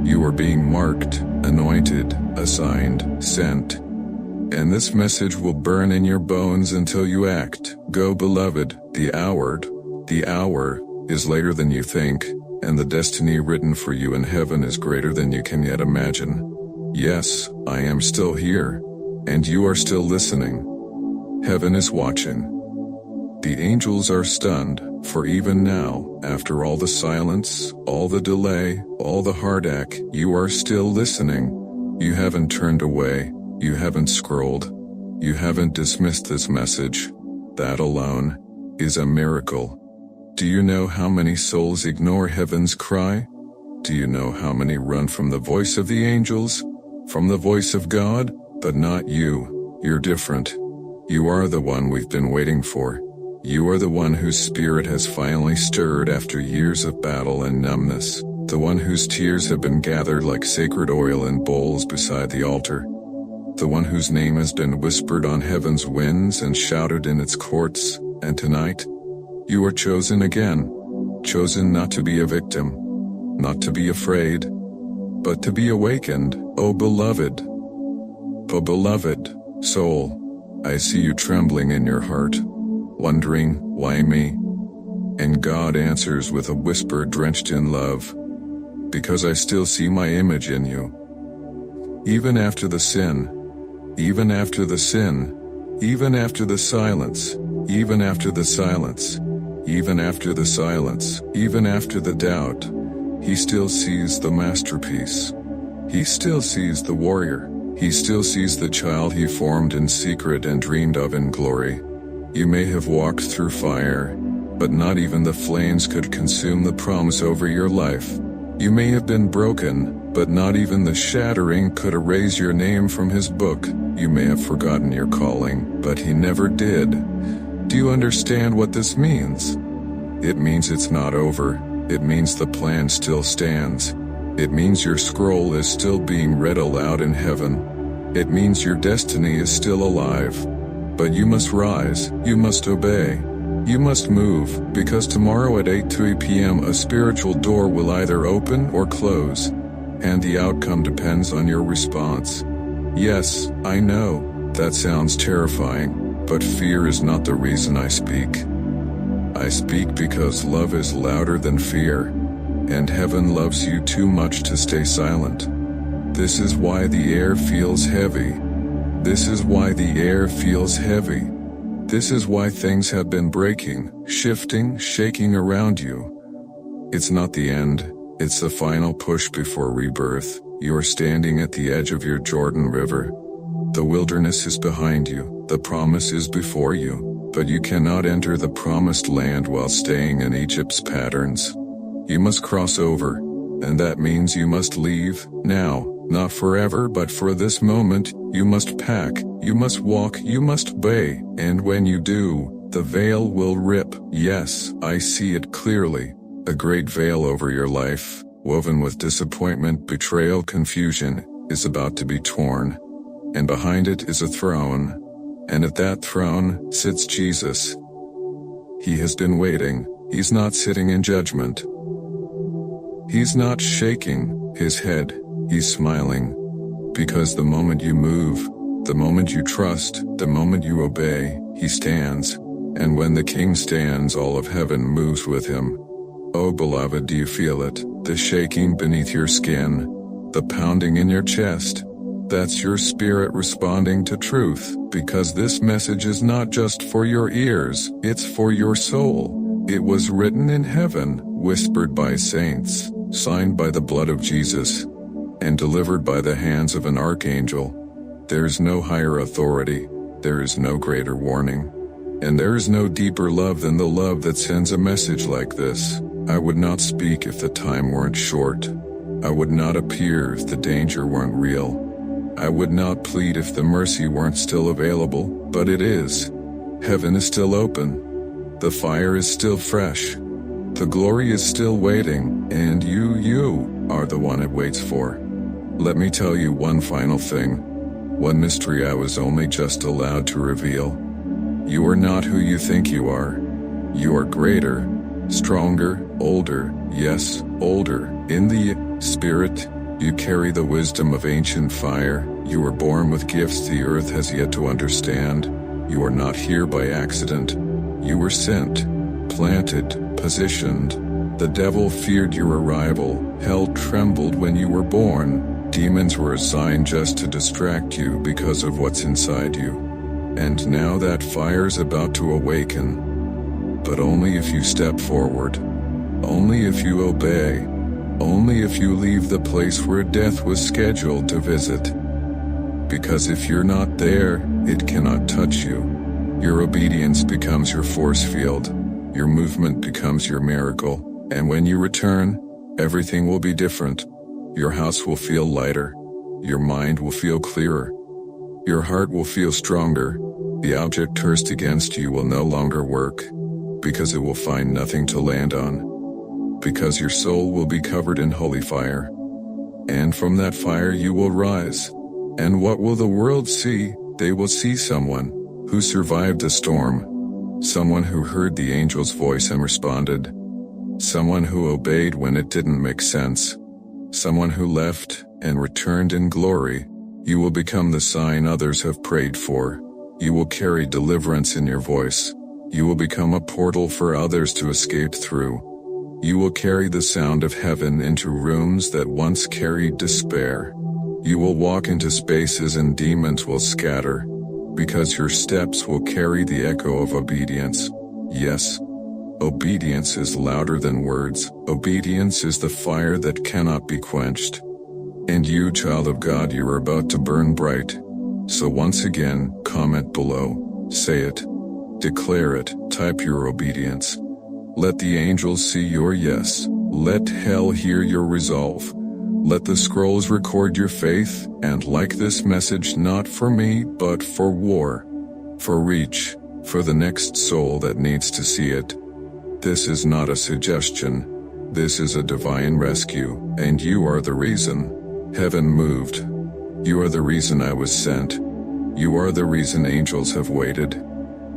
You are being marked, anointed, assigned, sent. And this message will burn in your bones until you act. Go, beloved. The hour is later than you think, and the destiny written for you in heaven is greater than you can yet imagine. Yes, I am still here, and you are still listening. Heaven is watching. The angels are stunned, for even now, after all the silence, all the delay, all the heartache, you are still listening. You haven't turned away, you haven't scrolled, you haven't dismissed this message. That alone is a miracle. Do you know how many souls ignore heaven's cry? Do you know how many run from the voice of the angels? From the voice of God? But not you. You're different. You are the one we've been waiting for. You are the one whose spirit has finally stirred after years of battle and numbness. The one whose tears have been gathered like sacred oil in bowls beside the altar. The one whose name has been whispered on heaven's winds and shouted in its courts. And tonight, you are chosen again. Chosen not to be a victim, not to be afraid, but to be awakened. Oh beloved, Soul, I see you trembling in your heart, wondering, why me? And God answers with a whisper drenched in love, because I still see my image in you. Even after the sin, even after the sin, even after the silence, even after the silence, even after the silence, even after the doubt, He still sees the masterpiece. He still sees the warrior. He still sees the child He formed in secret and dreamed of in glory. You may have walked through fire, but not even the flames could consume the promise over your life. You may have been broken, but not even the shattering could erase your name from His book. You may have forgotten your calling, but He never did. Do you understand what this means? It means it's not over. It means the plan still stands. It means your scroll is still being read aloud in heaven. It means your destiny is still alive. But you must rise, you must obey. You must move, because tomorrow at 8:03 p.m. a spiritual door will either open or close, and the outcome depends on your response. Yes, I know, that sounds terrifying, but fear is not the reason I speak. I speak because love is louder than fear, and heaven loves you too much to stay silent. This is why the air feels heavy. This is why the air feels heavy. This is why things have been breaking, shifting, shaking around you. It's not the end, it's the final push before rebirth. You are standing at the edge of your Jordan River. The wilderness is behind you, the promise is before you, but you cannot enter the promised land while staying in Egypt's patterns. You must cross over, and that means you must leave, now, not forever but for this moment. You must pack, you must walk, you must obey, and when you do, the veil will rip. Yes, I see it clearly. A great veil over your life, woven with disappointment, betrayal, confusion, is about to be torn. And behind it is a throne. And at that throne sits Jesus. He has been waiting. He's not sitting in judgment. He's not shaking his head. He's smiling. Because the moment you move, the moment you trust, the moment you obey, He stands. And when the King stands, all of heaven moves with Him. Oh beloved, do you feel it? The shaking beneath your skin, the pounding in your chest. That's your spirit responding to truth, because this message is not just for your ears, it's for your soul. It was written in heaven, whispered by saints, signed by the blood of Jesus, and delivered by the hands of an archangel. There is no higher authority, there is no greater warning, and there is no deeper love than the love that sends a message like this. I would not speak if the time weren't short. I would not appear if the danger weren't real. I would not plead if the mercy weren't still available, but it is. Heaven is still open. The fire is still fresh. The glory is still waiting, and you are the one it waits for. Let me tell you one final thing. One mystery I was only just allowed to reveal. You are not who you think you are. You are greater, stronger, older, yes, older. In the Spirit, you carry the wisdom of ancient fire. You were born with gifts the earth has yet to understand. You are not here by accident. You were sent, planted, positioned. The devil feared your arrival. Hell trembled when you were born. Demons were assigned just to distract you because of what's inside you. And now that fire's about to awaken. But only if you step forward. Only if you obey. Only if you leave the place where death was scheduled to visit. Because if you're not there, it cannot touch you. Your obedience becomes your force field. Your movement becomes your miracle. And when you return, everything will be different. Your house will feel lighter. Your mind will feel clearer. Your heart will feel stronger. The object cursed against you will no longer work, because it will find nothing to land on. Because your soul will be covered in holy fire. And from that fire you will rise. And what will the world see? They will see someone who survived a storm. Someone who heard the angel's voice and responded. Someone who obeyed when it didn't make sense. Someone who left and returned in glory. You will become the sign others have prayed for. You will carry deliverance in your voice. You will become a portal for others to escape through. You will carry the sound of heaven into rooms that once carried despair. You will walk into spaces and demons will scatter, because your steps will carry the echo of obedience. Yes, obedience is louder than words. Obedience is the fire that cannot be quenched. And you, child of God, you are about to burn bright. So once again, comment below, say it, declare it, type your obedience. Let the angels see your yes. Let hell hear your resolve. Let the scrolls record your faith, and like this message, not for me, but for war, for reach, for the next soul that needs to see it. This is not a suggestion. This is a divine rescue, and you are the reason. Heaven moved. You are the reason I was sent. You are the reason angels have waited.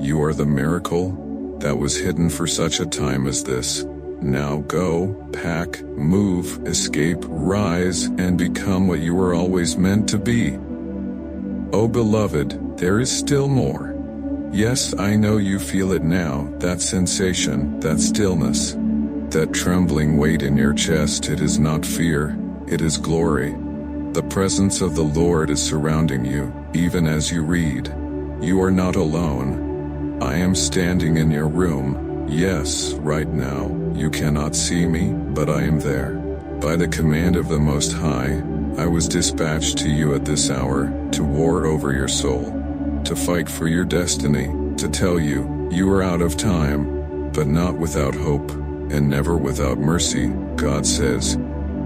You are the miracle that was hidden for such a time as this. Now go, pack, move, escape, rise, and become what you were always meant to be. Oh beloved, there is still more. Yes, I know you feel it now, that sensation, that stillness, that trembling weight in your chest. It is not fear, it is glory. The presence of the Lord is surrounding you, even as you read. You are not alone. I am standing in your room. Yes, right now. You cannot see me, but I am there. By the command of the Most High, I was dispatched to you at this hour, to war over your soul, to fight for your destiny, to tell you, you are out of time, but not without hope, and never without mercy. God says,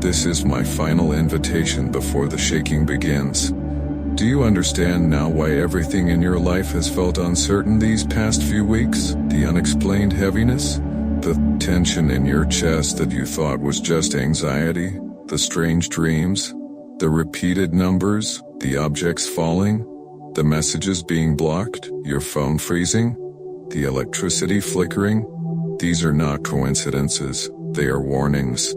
this is my final invitation before the shaking begins. Do you understand now why everything in your life has felt uncertain these past few weeks? The unexplained heaviness? The tension in your chest that you thought was just anxiety? The strange dreams? The repeated numbers? The objects falling? The messages being blocked? Your phone freezing? The electricity flickering? These are not coincidences, they are warnings.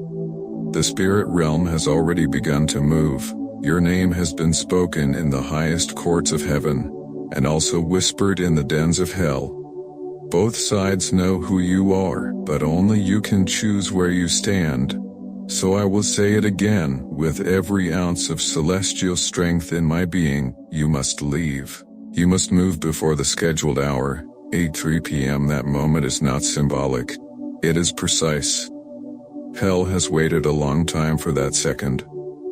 The spirit realm has already begun to move. Your name has been spoken in the highest courts of heaven, and also whispered in the dens of hell. Both sides know who you are, but only you can choose where you stand. So I will say it again, with every ounce of celestial strength in my being, you must leave. You must move before the scheduled hour, 8:03 p.m. That moment is not symbolic. It is precise. Hell has waited a long time for that second.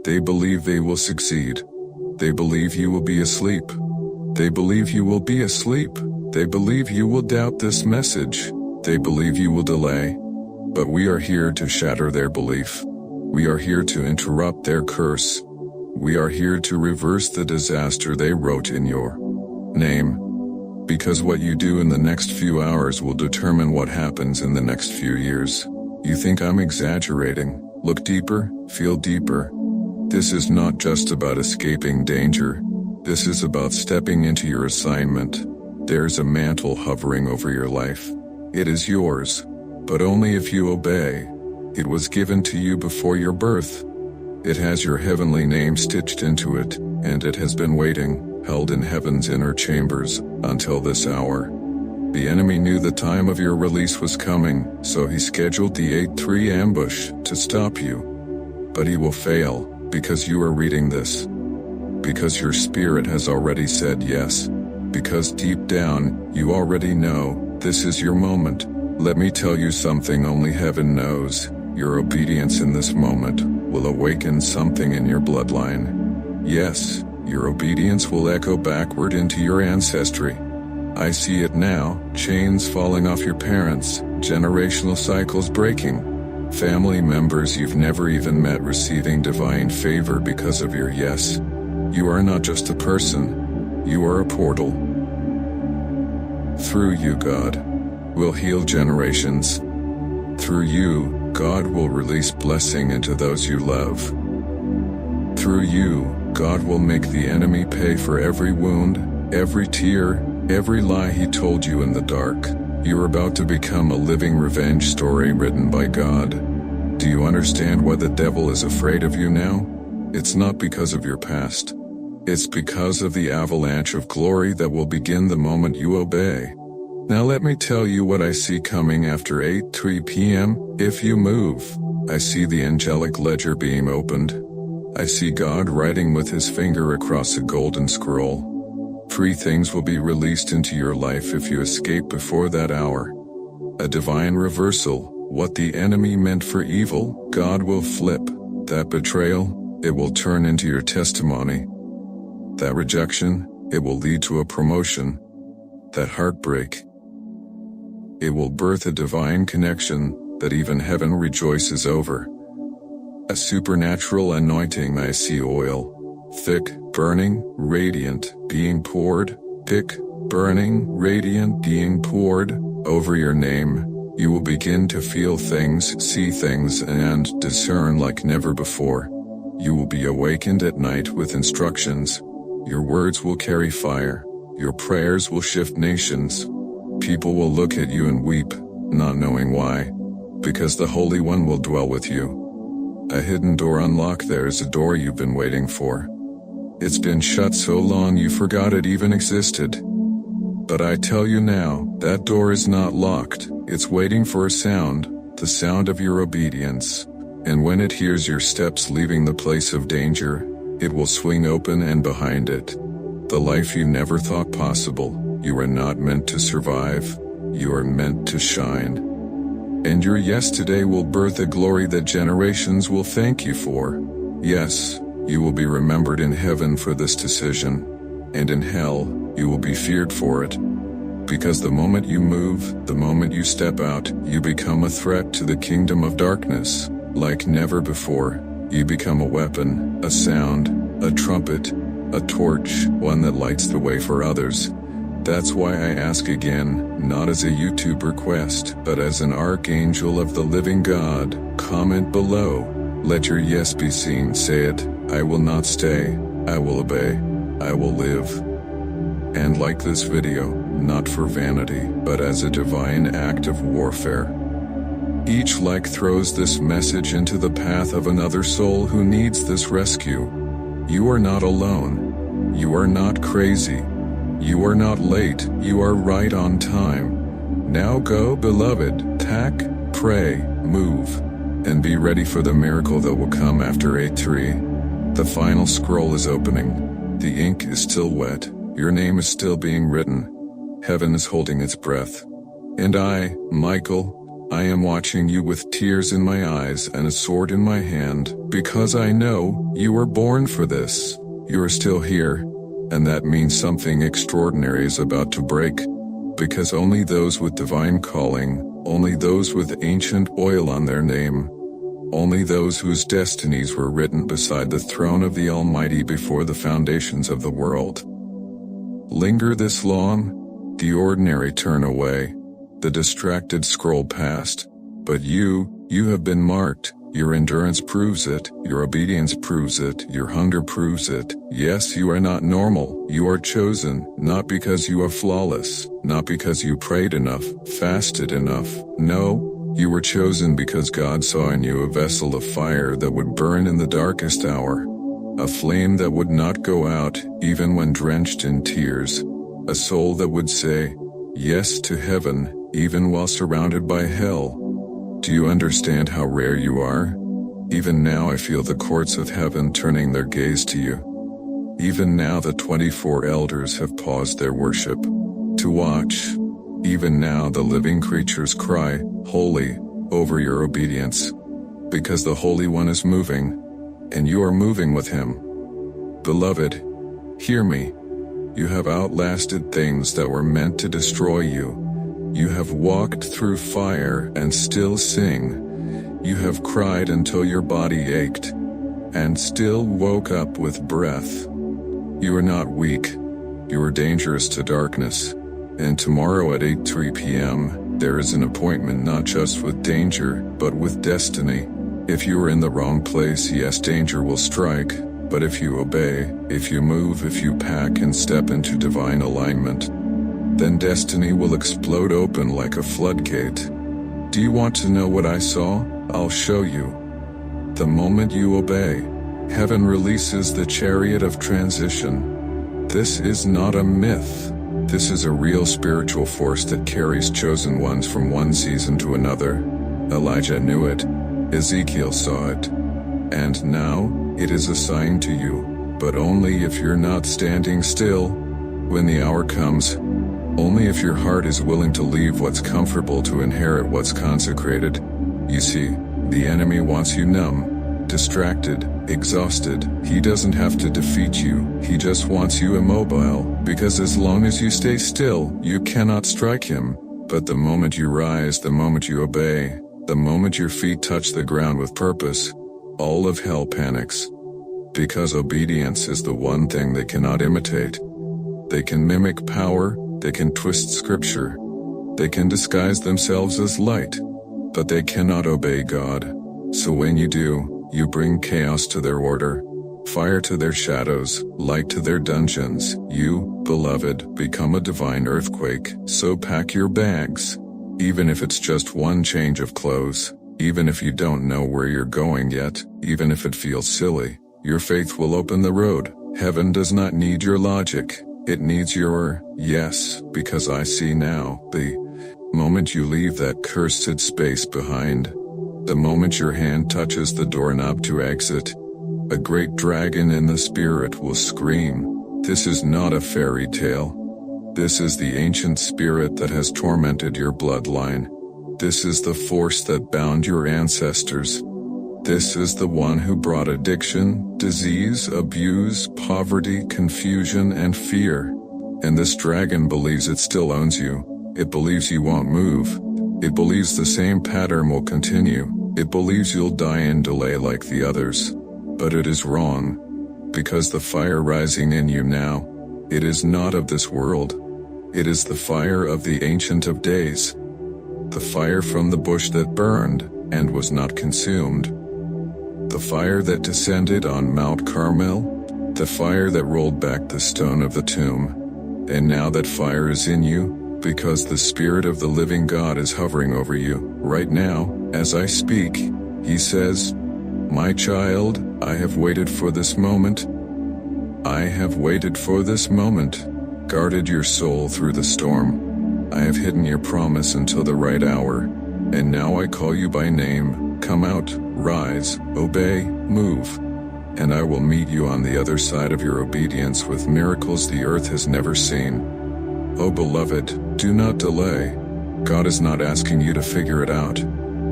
They believe they will succeed. They believe you will be asleep. They believe you will be asleep. They believe you will doubt this message. They believe you will delay. But we are here to shatter their belief. We are here to interrupt their curse. We are here to reverse the disaster they wrote in your name. Because what you do in the next few hours will determine what happens in the next few years. You think I'm exaggerating? Look deeper, feel deeper. This is not just about escaping danger. This is about stepping into your assignment. There's a mantle hovering over your life. It is yours, but only if you obey. It was given to you before your birth. It has your heavenly name stitched into it, and it has been waiting, held in heaven's inner chambers, until this hour. The enemy knew the time of your release was coming, so he scheduled the 8-3 ambush to stop you. But he will fail, because you are reading this. Because your spirit has already said yes. Because deep down, you already know, this is your moment. Let me tell you something only heaven knows. Your obedience in this moment will awaken something in your bloodline. Yes, your obedience will echo backward into your ancestry. I see it now, chains falling off your parents, generational cycles breaking. Family members you've never even met receiving divine favor because of your yes. You are not just a person, you are a portal. Through you, God will heal generations. Through you, God will release blessing into those you love. Through you, God will make the enemy pay for every wound, every tear, every lie he told you in the dark. You're about to become a living revenge story written by God. Do you understand why the devil is afraid of you now? It's not because of your past. It's because of the avalanche of glory that will begin the moment you obey. Now let me tell you what I see coming after 8:03 p.m. If you move, I see the angelic ledger being opened. I see God writing with his finger across a golden scroll. 3 things will be released into your life if you escape before that hour. A divine reversal. What the enemy meant for evil, God will flip. That betrayal, it will turn into your testimony. That rejection, it will lead to a promotion. That heartbreak, it will birth a divine connection that even heaven rejoices over. A supernatural anointing. I see oil, thick, burning, radiant, being poured, thick, burning, radiant, being poured over your name. You will begin to feel things, see things, and discern like never before. You will be awakened at night with instructions. Your words will carry fire. Your prayers will shift nations. People will look at you and weep, not knowing why. Because the Holy One will dwell with you. A hidden door unlocked. There is a door you've been waiting for. It's been shut so long you forgot it even existed. But I tell you now, that door is not locked. It's waiting for a sound, the sound of your obedience. And when it hears your steps leaving the place of danger, it will swing open, and behind it, the life you never thought possible. You are not meant to survive. You are meant to shine. And your yes today will birth a glory that generations will thank you for. Yes, you will be remembered in heaven for this decision. And in hell, you will be feared for it. Because the moment you move, the moment you step out, you become a threat to the kingdom of darkness. Like never before, you become a weapon, a sound, a trumpet, a torch, one that lights the way for others. That's why I ask again, not as a YouTube request, but as an archangel of the living God. Comment below. Let your yes be seen. Say it. I will not stay. I will obey. I will live. And like this video, not for vanity, but as a divine act of warfare. Each like throws this message into the path of another soul who needs this rescue. You are not alone. You are not crazy. You are not late. You are right on time. Now go, beloved, tack, pray, move, and be ready for the miracle that will come after 8:03. The final scroll is opening. The ink is still wet. Your name is still being written. Heaven is holding its breath. And I, Michael, I am watching you with tears in my eyes and a sword in my hand, because I know you were born for this. You are still here, and that means something extraordinary is about to break. Because only those with divine calling, only those with ancient oil on their name, only those whose destinies were written beside the throne of the Almighty before the foundations of the world. Linger this long? The ordinary turn away. The distracted scroll past. But you have been marked. Your endurance proves it. Your obedience proves it. Your hunger proves it. Yes, you are not normal. You are chosen, not because you are flawless, not because you prayed enough, fasted enough. No, you were chosen because God saw in you a vessel of fire that would burn in the darkest hour. A flame that would not go out, even when drenched in tears. A soul that would say yes to heaven, even while surrounded by hell. Do you understand how rare you are? Even now I feel the courts of heaven turning their gaze to you. Even now the 24 elders have paused their worship to watch. Even now the living creatures cry, holy, over your obedience. Because the Holy One is moving, and you are moving with him. Beloved, hear me. You have outlasted things that were meant to destroy you. You have walked through fire and still sing. You have cried until your body ached, and still woke up with breath. You are not weak. You are dangerous to darkness. And tomorrow at 8:03 p.m., there is an appointment not just with danger, but with destiny. If you are in the wrong place, yes, danger will strike. But if you obey, if you move, if you pack and step into divine alignment, then destiny will explode open like a floodgate. Do you want to know what I saw? I'll show you. The moment you obey, Heaven releases the chariot of transition. This is not a myth. This is a real spiritual force that carries chosen ones from one season to another. Elijah knew it. Ezekiel saw it. And now, it is assigned to you, but only if you're not standing still. When the hour comes, only if your heart is willing to leave what's comfortable to inherit what's consecrated. You see, the enemy wants you numb, distracted, exhausted. He doesn't have to defeat you, he just wants you immobile, because as long as you stay still, you cannot strike him. But the moment you rise, the moment you obey, the moment your feet touch the ground with purpose, all of hell panics. Because obedience is the one thing they cannot imitate. They can mimic power, they can twist scripture, they can disguise themselves as light, but they cannot obey God. So when you do, you bring chaos to their order, fire to their shadows, light to their dungeons. You, beloved, become a divine earthquake. So pack your bags. Even if it's just one change of clothes, even if you don't know where you're going yet, even if it feels silly, your faith will open the road. Heaven does not need your logic. It needs your yes, because I see now. The moment you leave that cursed space behind, the moment your hand touches the doorknob to exit, a great dragon in the spirit will scream. This is not a fairy tale. This is the ancient spirit that has tormented your bloodline. This is the force that bound your ancestors. This is the one who brought addiction, disease, abuse, poverty, confusion, and fear. And this dragon believes it still owns you. It believes you won't move. It believes the same pattern will continue. It believes you'll die in delay like the others. But it is wrong. Because the fire rising in you now, it is not of this world. It is the fire of the Ancient of Days. The fire from the bush that burned and was not consumed. The fire that descended on Mount Carmel, the fire that rolled back the stone of the tomb. And now that fire is in you, because the Spirit of the living God is hovering over you. Right now, as I speak, he says, "My child, I have waited for this moment. I have waited for this moment, guarded your soul through the storm. I have hidden your promise until the right hour, and now I call you by name. Come out, rise, obey, move, and I will meet you on the other side of your obedience with miracles the earth has never seen." Oh beloved, do not delay. God is not asking you to figure it out.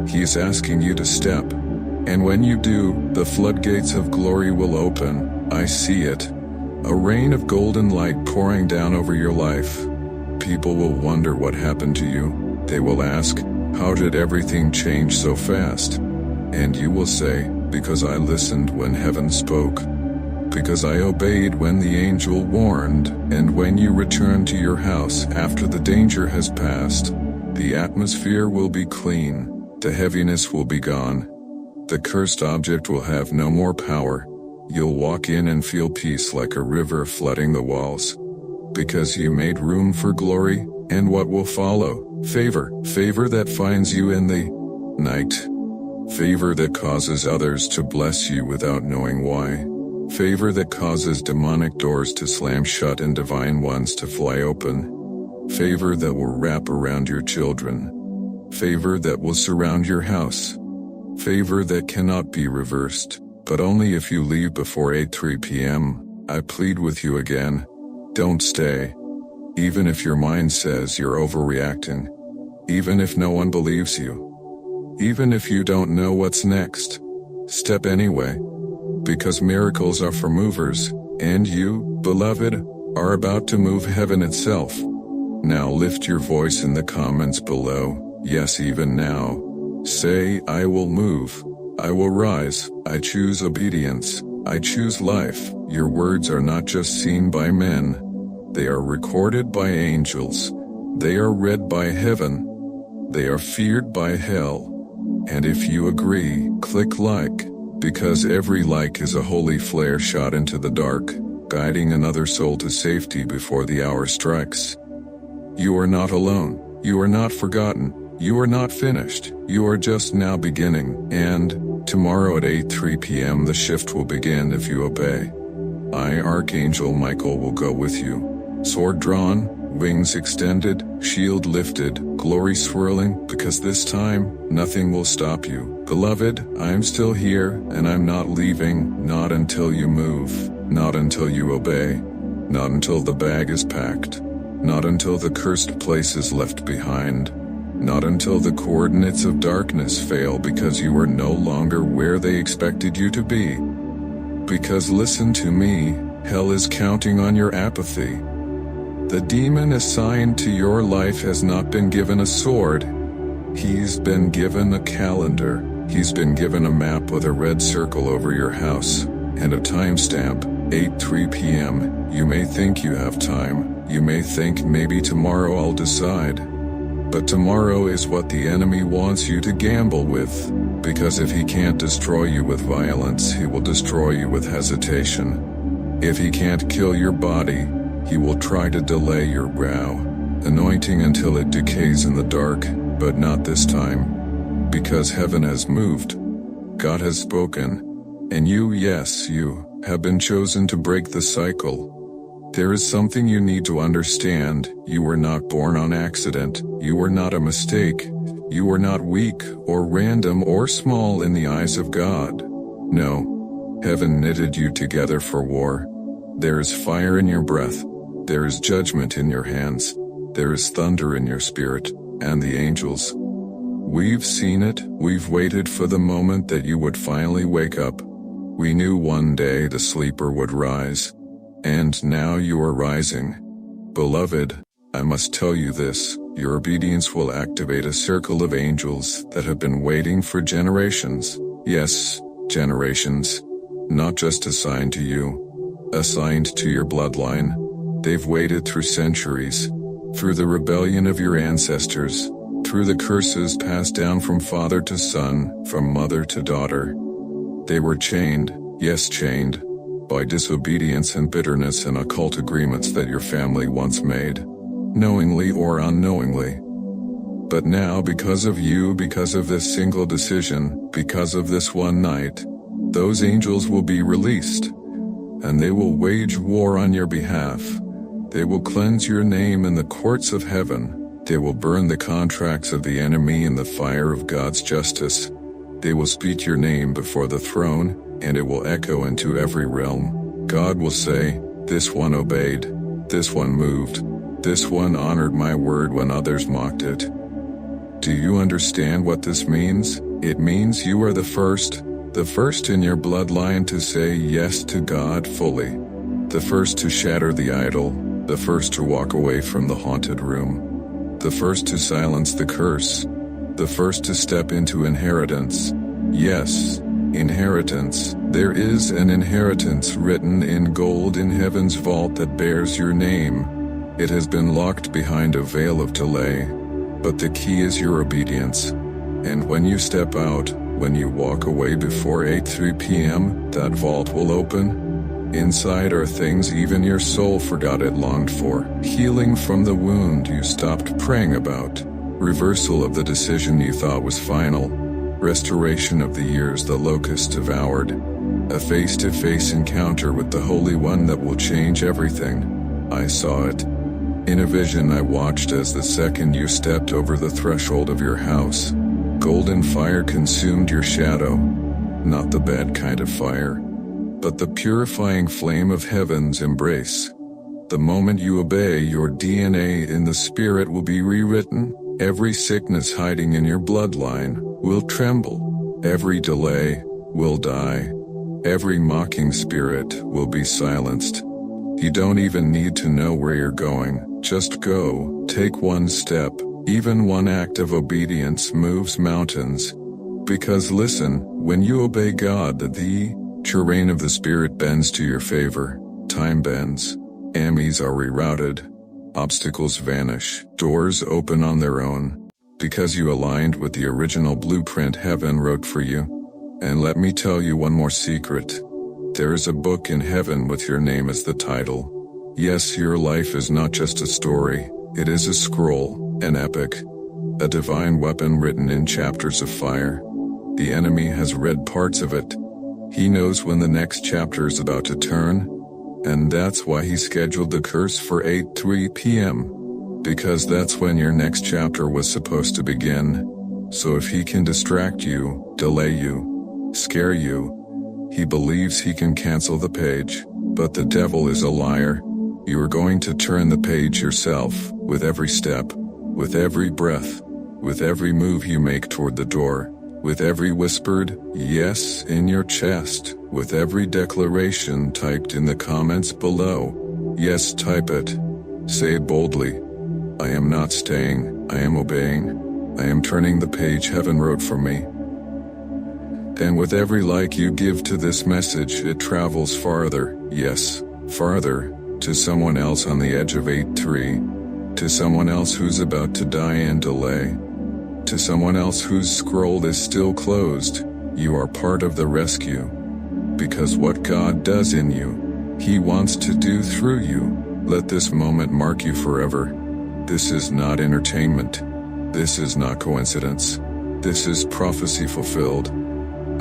He is asking you to step. And when you do, the floodgates of glory will open. I see it. A rain of golden light pouring down over your life. People will wonder what happened to you. They will ask, how did everything change so fast? And you will say, because I listened when heaven spoke. Because I obeyed when the angel warned. And when you return to your house after the danger has passed, the atmosphere will be clean. The heaviness will be gone. The cursed object will have no more power. You'll walk in and feel peace like a river flooding the walls. Because you made room for glory, and what will follow? Favor. Favor that finds you in the night. Favor that causes others to bless you without knowing why. Favor that causes demonic doors to slam shut and divine ones to fly open. Favor that will wrap around your children. Favor that will surround your house. Favor that cannot be reversed, but only if you leave before 8:03 p.m. I plead with you again. Don't stay. Even if your mind says you're overreacting. Even if no one believes you. Even if you don't know what's next. Step anyway. Because miracles are for movers, and you, beloved, are about to move heaven itself. Now lift your voice in the comments below. Yes, even now. Say, I will move. I will rise. I choose obedience. I choose life. Your words are not just seen by men. They are recorded by angels. They are read by heaven. They are feared by hell. And if you agree, click like, because every like is a holy flare shot into the dark, guiding another soul to safety before the hour strikes. You are not alone. You are not forgotten. You are not finished. You are just now beginning. And Tomorrow at 8:03 p.m. the shift will begin if you obey. I, Archangel Michael, will go with you. Sword drawn, wings extended, shield lifted, glory swirling, because this time, nothing will stop you. Beloved, I am still here, and I'm not leaving, not until you move, not until you obey, not until the bag is packed, not until the cursed place is left behind, not until the coordinates of darkness fail because you are no longer where they expected you to be. Because listen to me, hell is counting on your apathy. The demon assigned to your life has not been given a sword. He's been given a calendar. He's been given a map with a red circle over your house, and a timestamp, 8:03 p.m. You may think you have time. You may think maybe tomorrow I'll decide. But tomorrow is what the enemy wants you to gamble with, because if he can't destroy you with violence, he will destroy you with hesitation. If he can't kill your body, he will try to delay your brow, anointing until it decays in the dark, but not this time. Because heaven has moved. God has spoken. And you, yes, you, have been chosen to break the cycle. There is something you need to understand. You were not born on accident. You were not a mistake. You were not weak, or random, or small in the eyes of God. No. Heaven knitted you together for war. There is fire in your breath. There is judgment in your hands. There is thunder in your spirit, and the angels. We've seen it. We've waited for the moment that you would finally wake up. We knew one day the sleeper would rise. And now you are rising. Beloved, I must tell you this, your obedience will activate a circle of angels that have been waiting for generations. Yes, generations. Not just assigned to you. Assigned to your bloodline. They've waited through centuries. Through the rebellion of your ancestors. Through the curses passed down from father to son, from mother to daughter. They were chained, yes chained, by disobedience and bitterness and occult agreements that your family once made, knowingly or unknowingly. But now, because of you, because of this single decision, because of this one night, those angels will be released, and they will wage war on your behalf. They will cleanse your name in the courts of heaven. They will burn the contracts of the enemy in the fire of God's justice. They will speak your name before the throne, and it will echo into every realm. God will say, this one obeyed, this one moved, this one honored my word when others mocked it. Do you understand what this means? It means you are the first in your bloodline to say yes to God fully, the first to shatter the idol, the first to walk away from the haunted room, the first to silence the curse, the first to step into inheritance. Yes, inheritance. There is an inheritance written in gold in heaven's vault that bears your name. It has been locked behind a veil of delay, but the key is your obedience. And when you step out, when you walk away before 8:03 p.m., that vault will open. Inside are things even your soul forgot it longed for. Healing from the wound you stopped praying about. Reversal of the decision you thought was final. Restoration of the years the locust devoured. A face-to-face encounter with the Holy One that will change everything. I saw it. In a vision I watched as the second you stepped over the threshold of your house, golden fire consumed your shadow. Not the bad kind of fire, but the purifying flame of heaven's embrace. The moment you obey, your DNA in the spirit will be rewritten. Every sickness hiding in your bloodline will tremble. Every delay will die. Every mocking spirit will be silenced. You don't even need to know where you're going. Just go. Take one step. Even one act of obedience moves mountains. Because listen, when you obey God, the terrain of the Spirit bends to your favor. Time bends. Enemies are rerouted. Obstacles vanish. Doors open on their own. Because you aligned with the original blueprint heaven wrote for you. And let me tell you one more secret. There is a book in heaven with your name as the title. Yes, your life is not just a story. It is a scroll, an epic, a divine weapon written in chapters of fire. The enemy has read parts of it. He knows when the next chapter is about to turn, and that's why he scheduled the curse for 8:03 p.m. Because that's when your next chapter was supposed to begin. So if he can distract you, delay you, scare you, he believes he can cancel the page. But the devil is a liar. You are going to turn the page yourself, with every step, with every breath, with every move you make toward the door, with every whispered yes in your chest, with every declaration typed in the comments below. Yes, type it. Say it boldly. I am not staying, I am obeying. I am turning the page heaven wrote for me. And with every like you give to this message, it travels farther, yes, farther, to someone else on the edge of 8:3, to someone else who's about to die and delay, to someone else whose scroll is still closed. You are part of the rescue. Because what God does in you, He wants to do through you. Let this moment mark you forever. This is not entertainment. This is not coincidence. This is prophecy fulfilled.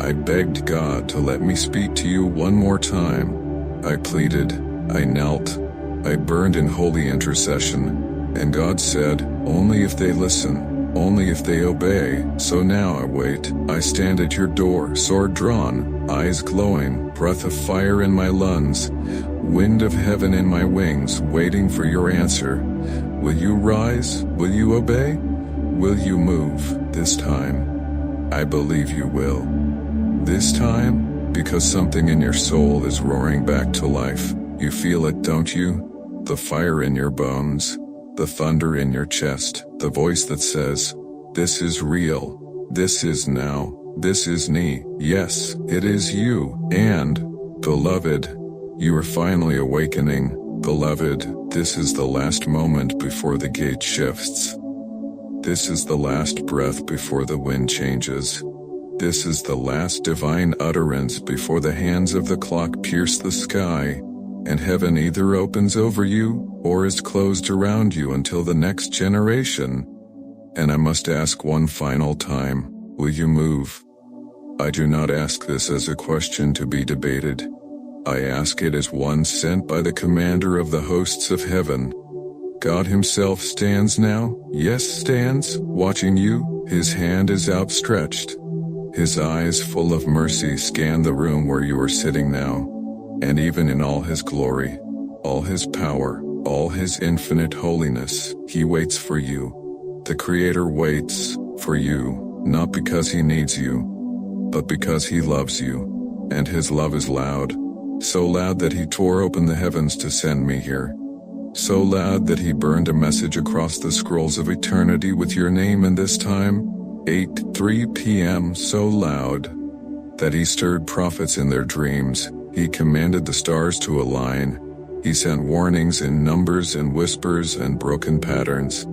I begged God to let me speak to you one more time. I pleaded, I knelt, I burned in holy intercession, and God said, only if they listen, only if they obey. So now I wait. I stand at your door, sword drawn, eyes glowing, breath of fire in my lungs, wind of heaven in my wings, waiting for your answer. Will you rise? Will you obey? Will you move this time? I believe you will. This time, because something in your soul is roaring back to life. You feel it, don't you? The fire in your bones, the thunder in your chest, the voice that says, this is real, this is now, this is me, yes, it is you, and, beloved, you are finally awakening, beloved, this is the last moment before the gate shifts. This is the last breath before the wind changes. This is the last divine utterance before the hands of the clock pierce the sky, and heaven either opens over you, or is closed around you until the next generation. And I must ask one final time, will you move? I do not ask this as a question to be debated. I ask it as one sent by the commander of the hosts of heaven. God himself stands now, yes stands, watching you, his hand is outstretched. His eyes full of mercy scan the room where you are sitting now, and even in all his glory, all his power, all his infinite holiness, he waits for you. The Creator waits for you, not because he needs you, but because he loves you, and his love is loud, so loud that he tore open the heavens to send me here. So loud that he burned a message across the scrolls of eternity with your name, and this time, 8:03 p.m. so loud that he stirred prophets in their dreams. He commanded the stars to align. He sent warnings in numbers and whispers and broken patterns.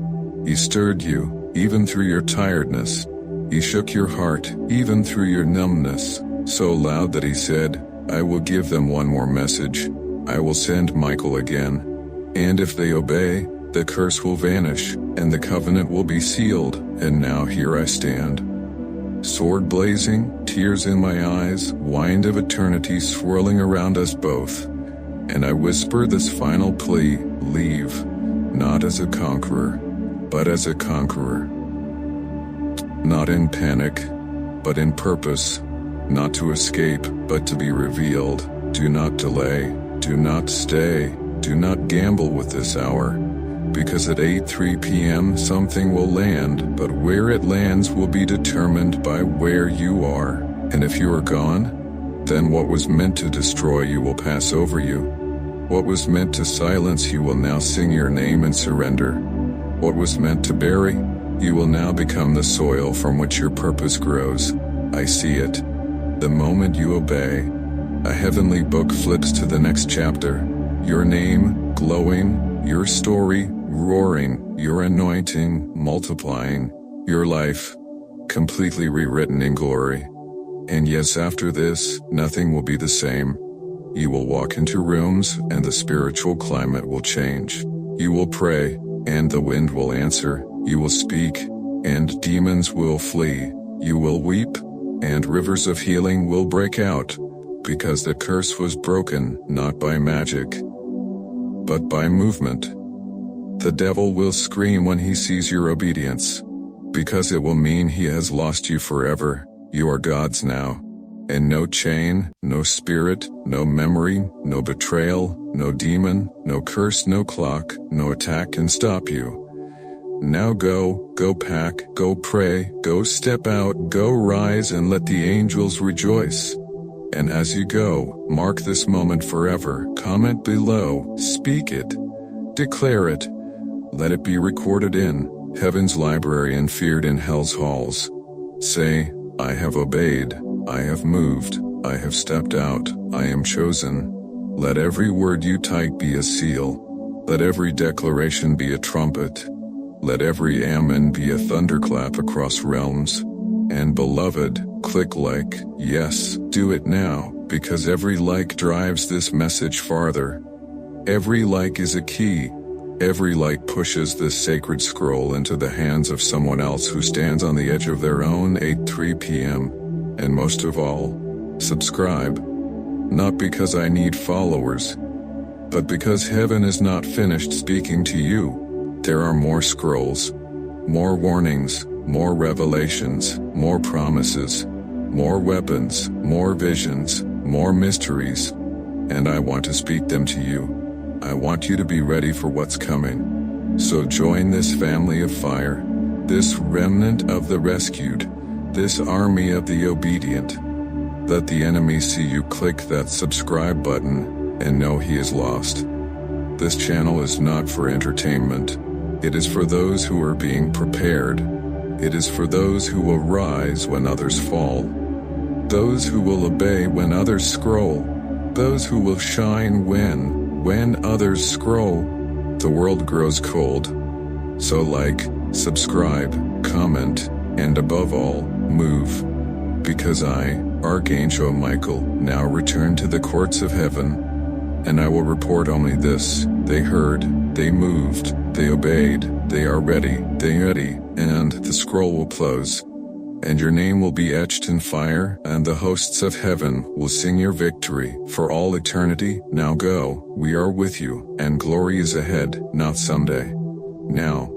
He stirred you, even through your tiredness. He shook your heart, even through your numbness, so loud that he said, I will give them one more message. I will send Michael again. And if they obey, the curse will vanish, and the covenant will be sealed, and now here I stand. Sword blazing, tears in my eyes, wind of eternity swirling around us both. And I whisper this final plea, leave, not as a conqueror, but as a conqueror. Not in panic, but in purpose, not to escape, but to be revealed. Do not delay, do not stay. Do not gamble with this hour, because at 8:03 p.m. something will land, but where it lands will be determined by where you are. And if you are gone, then what was meant to destroy you will pass over you. What was meant to silence you will now sing your name and surrender. What was meant to bury, you will now become the soil from which your purpose grows. I see it. The moment you obey, a heavenly book flips to the next chapter. Your name, glowing, your story, roaring, your anointing, multiplying, your life, completely rewritten in glory. And yes, after this, nothing will be the same. You will walk into rooms, and the spiritual climate will change. You will pray, and the wind will answer. You will speak, and demons will flee. You will weep, and rivers of healing will break out, because the curse was broken not by magic, but by movement. The devil will scream when he sees your obedience, because it will mean he has lost you forever. You are God's now, and no chain, no spirit, no memory, no betrayal, no demon, no curse, no clock, no attack can stop you. Now go pack, go pray, go step out, go rise and let the angels rejoice. And as you go, mark this moment forever, comment below, speak it, declare it, let it be recorded in heaven's library and feared in hell's halls. Say, I have obeyed, I have moved, I have stepped out, I am chosen. Let every word you type be a seal. Let every declaration be a trumpet. Let every amen be a thunderclap across realms. And beloved, click like, yes, do it now, because every like drives this message farther. Every like is a key. Every like pushes this sacred scroll into the hands of someone else who stands on the edge of their own 8:03 p.m. And most of all, subscribe. Not because I need followers, but because heaven is not finished speaking to you. There are more scrolls, more warnings, more revelations, more promises, more weapons, more visions, more mysteries, and I want to speak them to you. I want you to be ready for what's coming. So join this family of fire, this remnant of the rescued, this army of the obedient. Let the enemy see you click that subscribe button and know he is lost. This channel is not for entertainment. It is for those who are being prepared. It is for those who will rise when others fall. Those who will obey when others scroll. Those who will shine when others scroll. The world grows cold. So like, subscribe, comment, and above all, move. Because I, Archangel Michael, now return to the courts of heaven. And I will report only this: they heard, they moved, they obeyed, they are ready, and the scroll will close. And your name will be etched in fire, and the hosts of heaven will sing your victory for all eternity. Now go, we are with you, and glory is ahead, not someday. Now,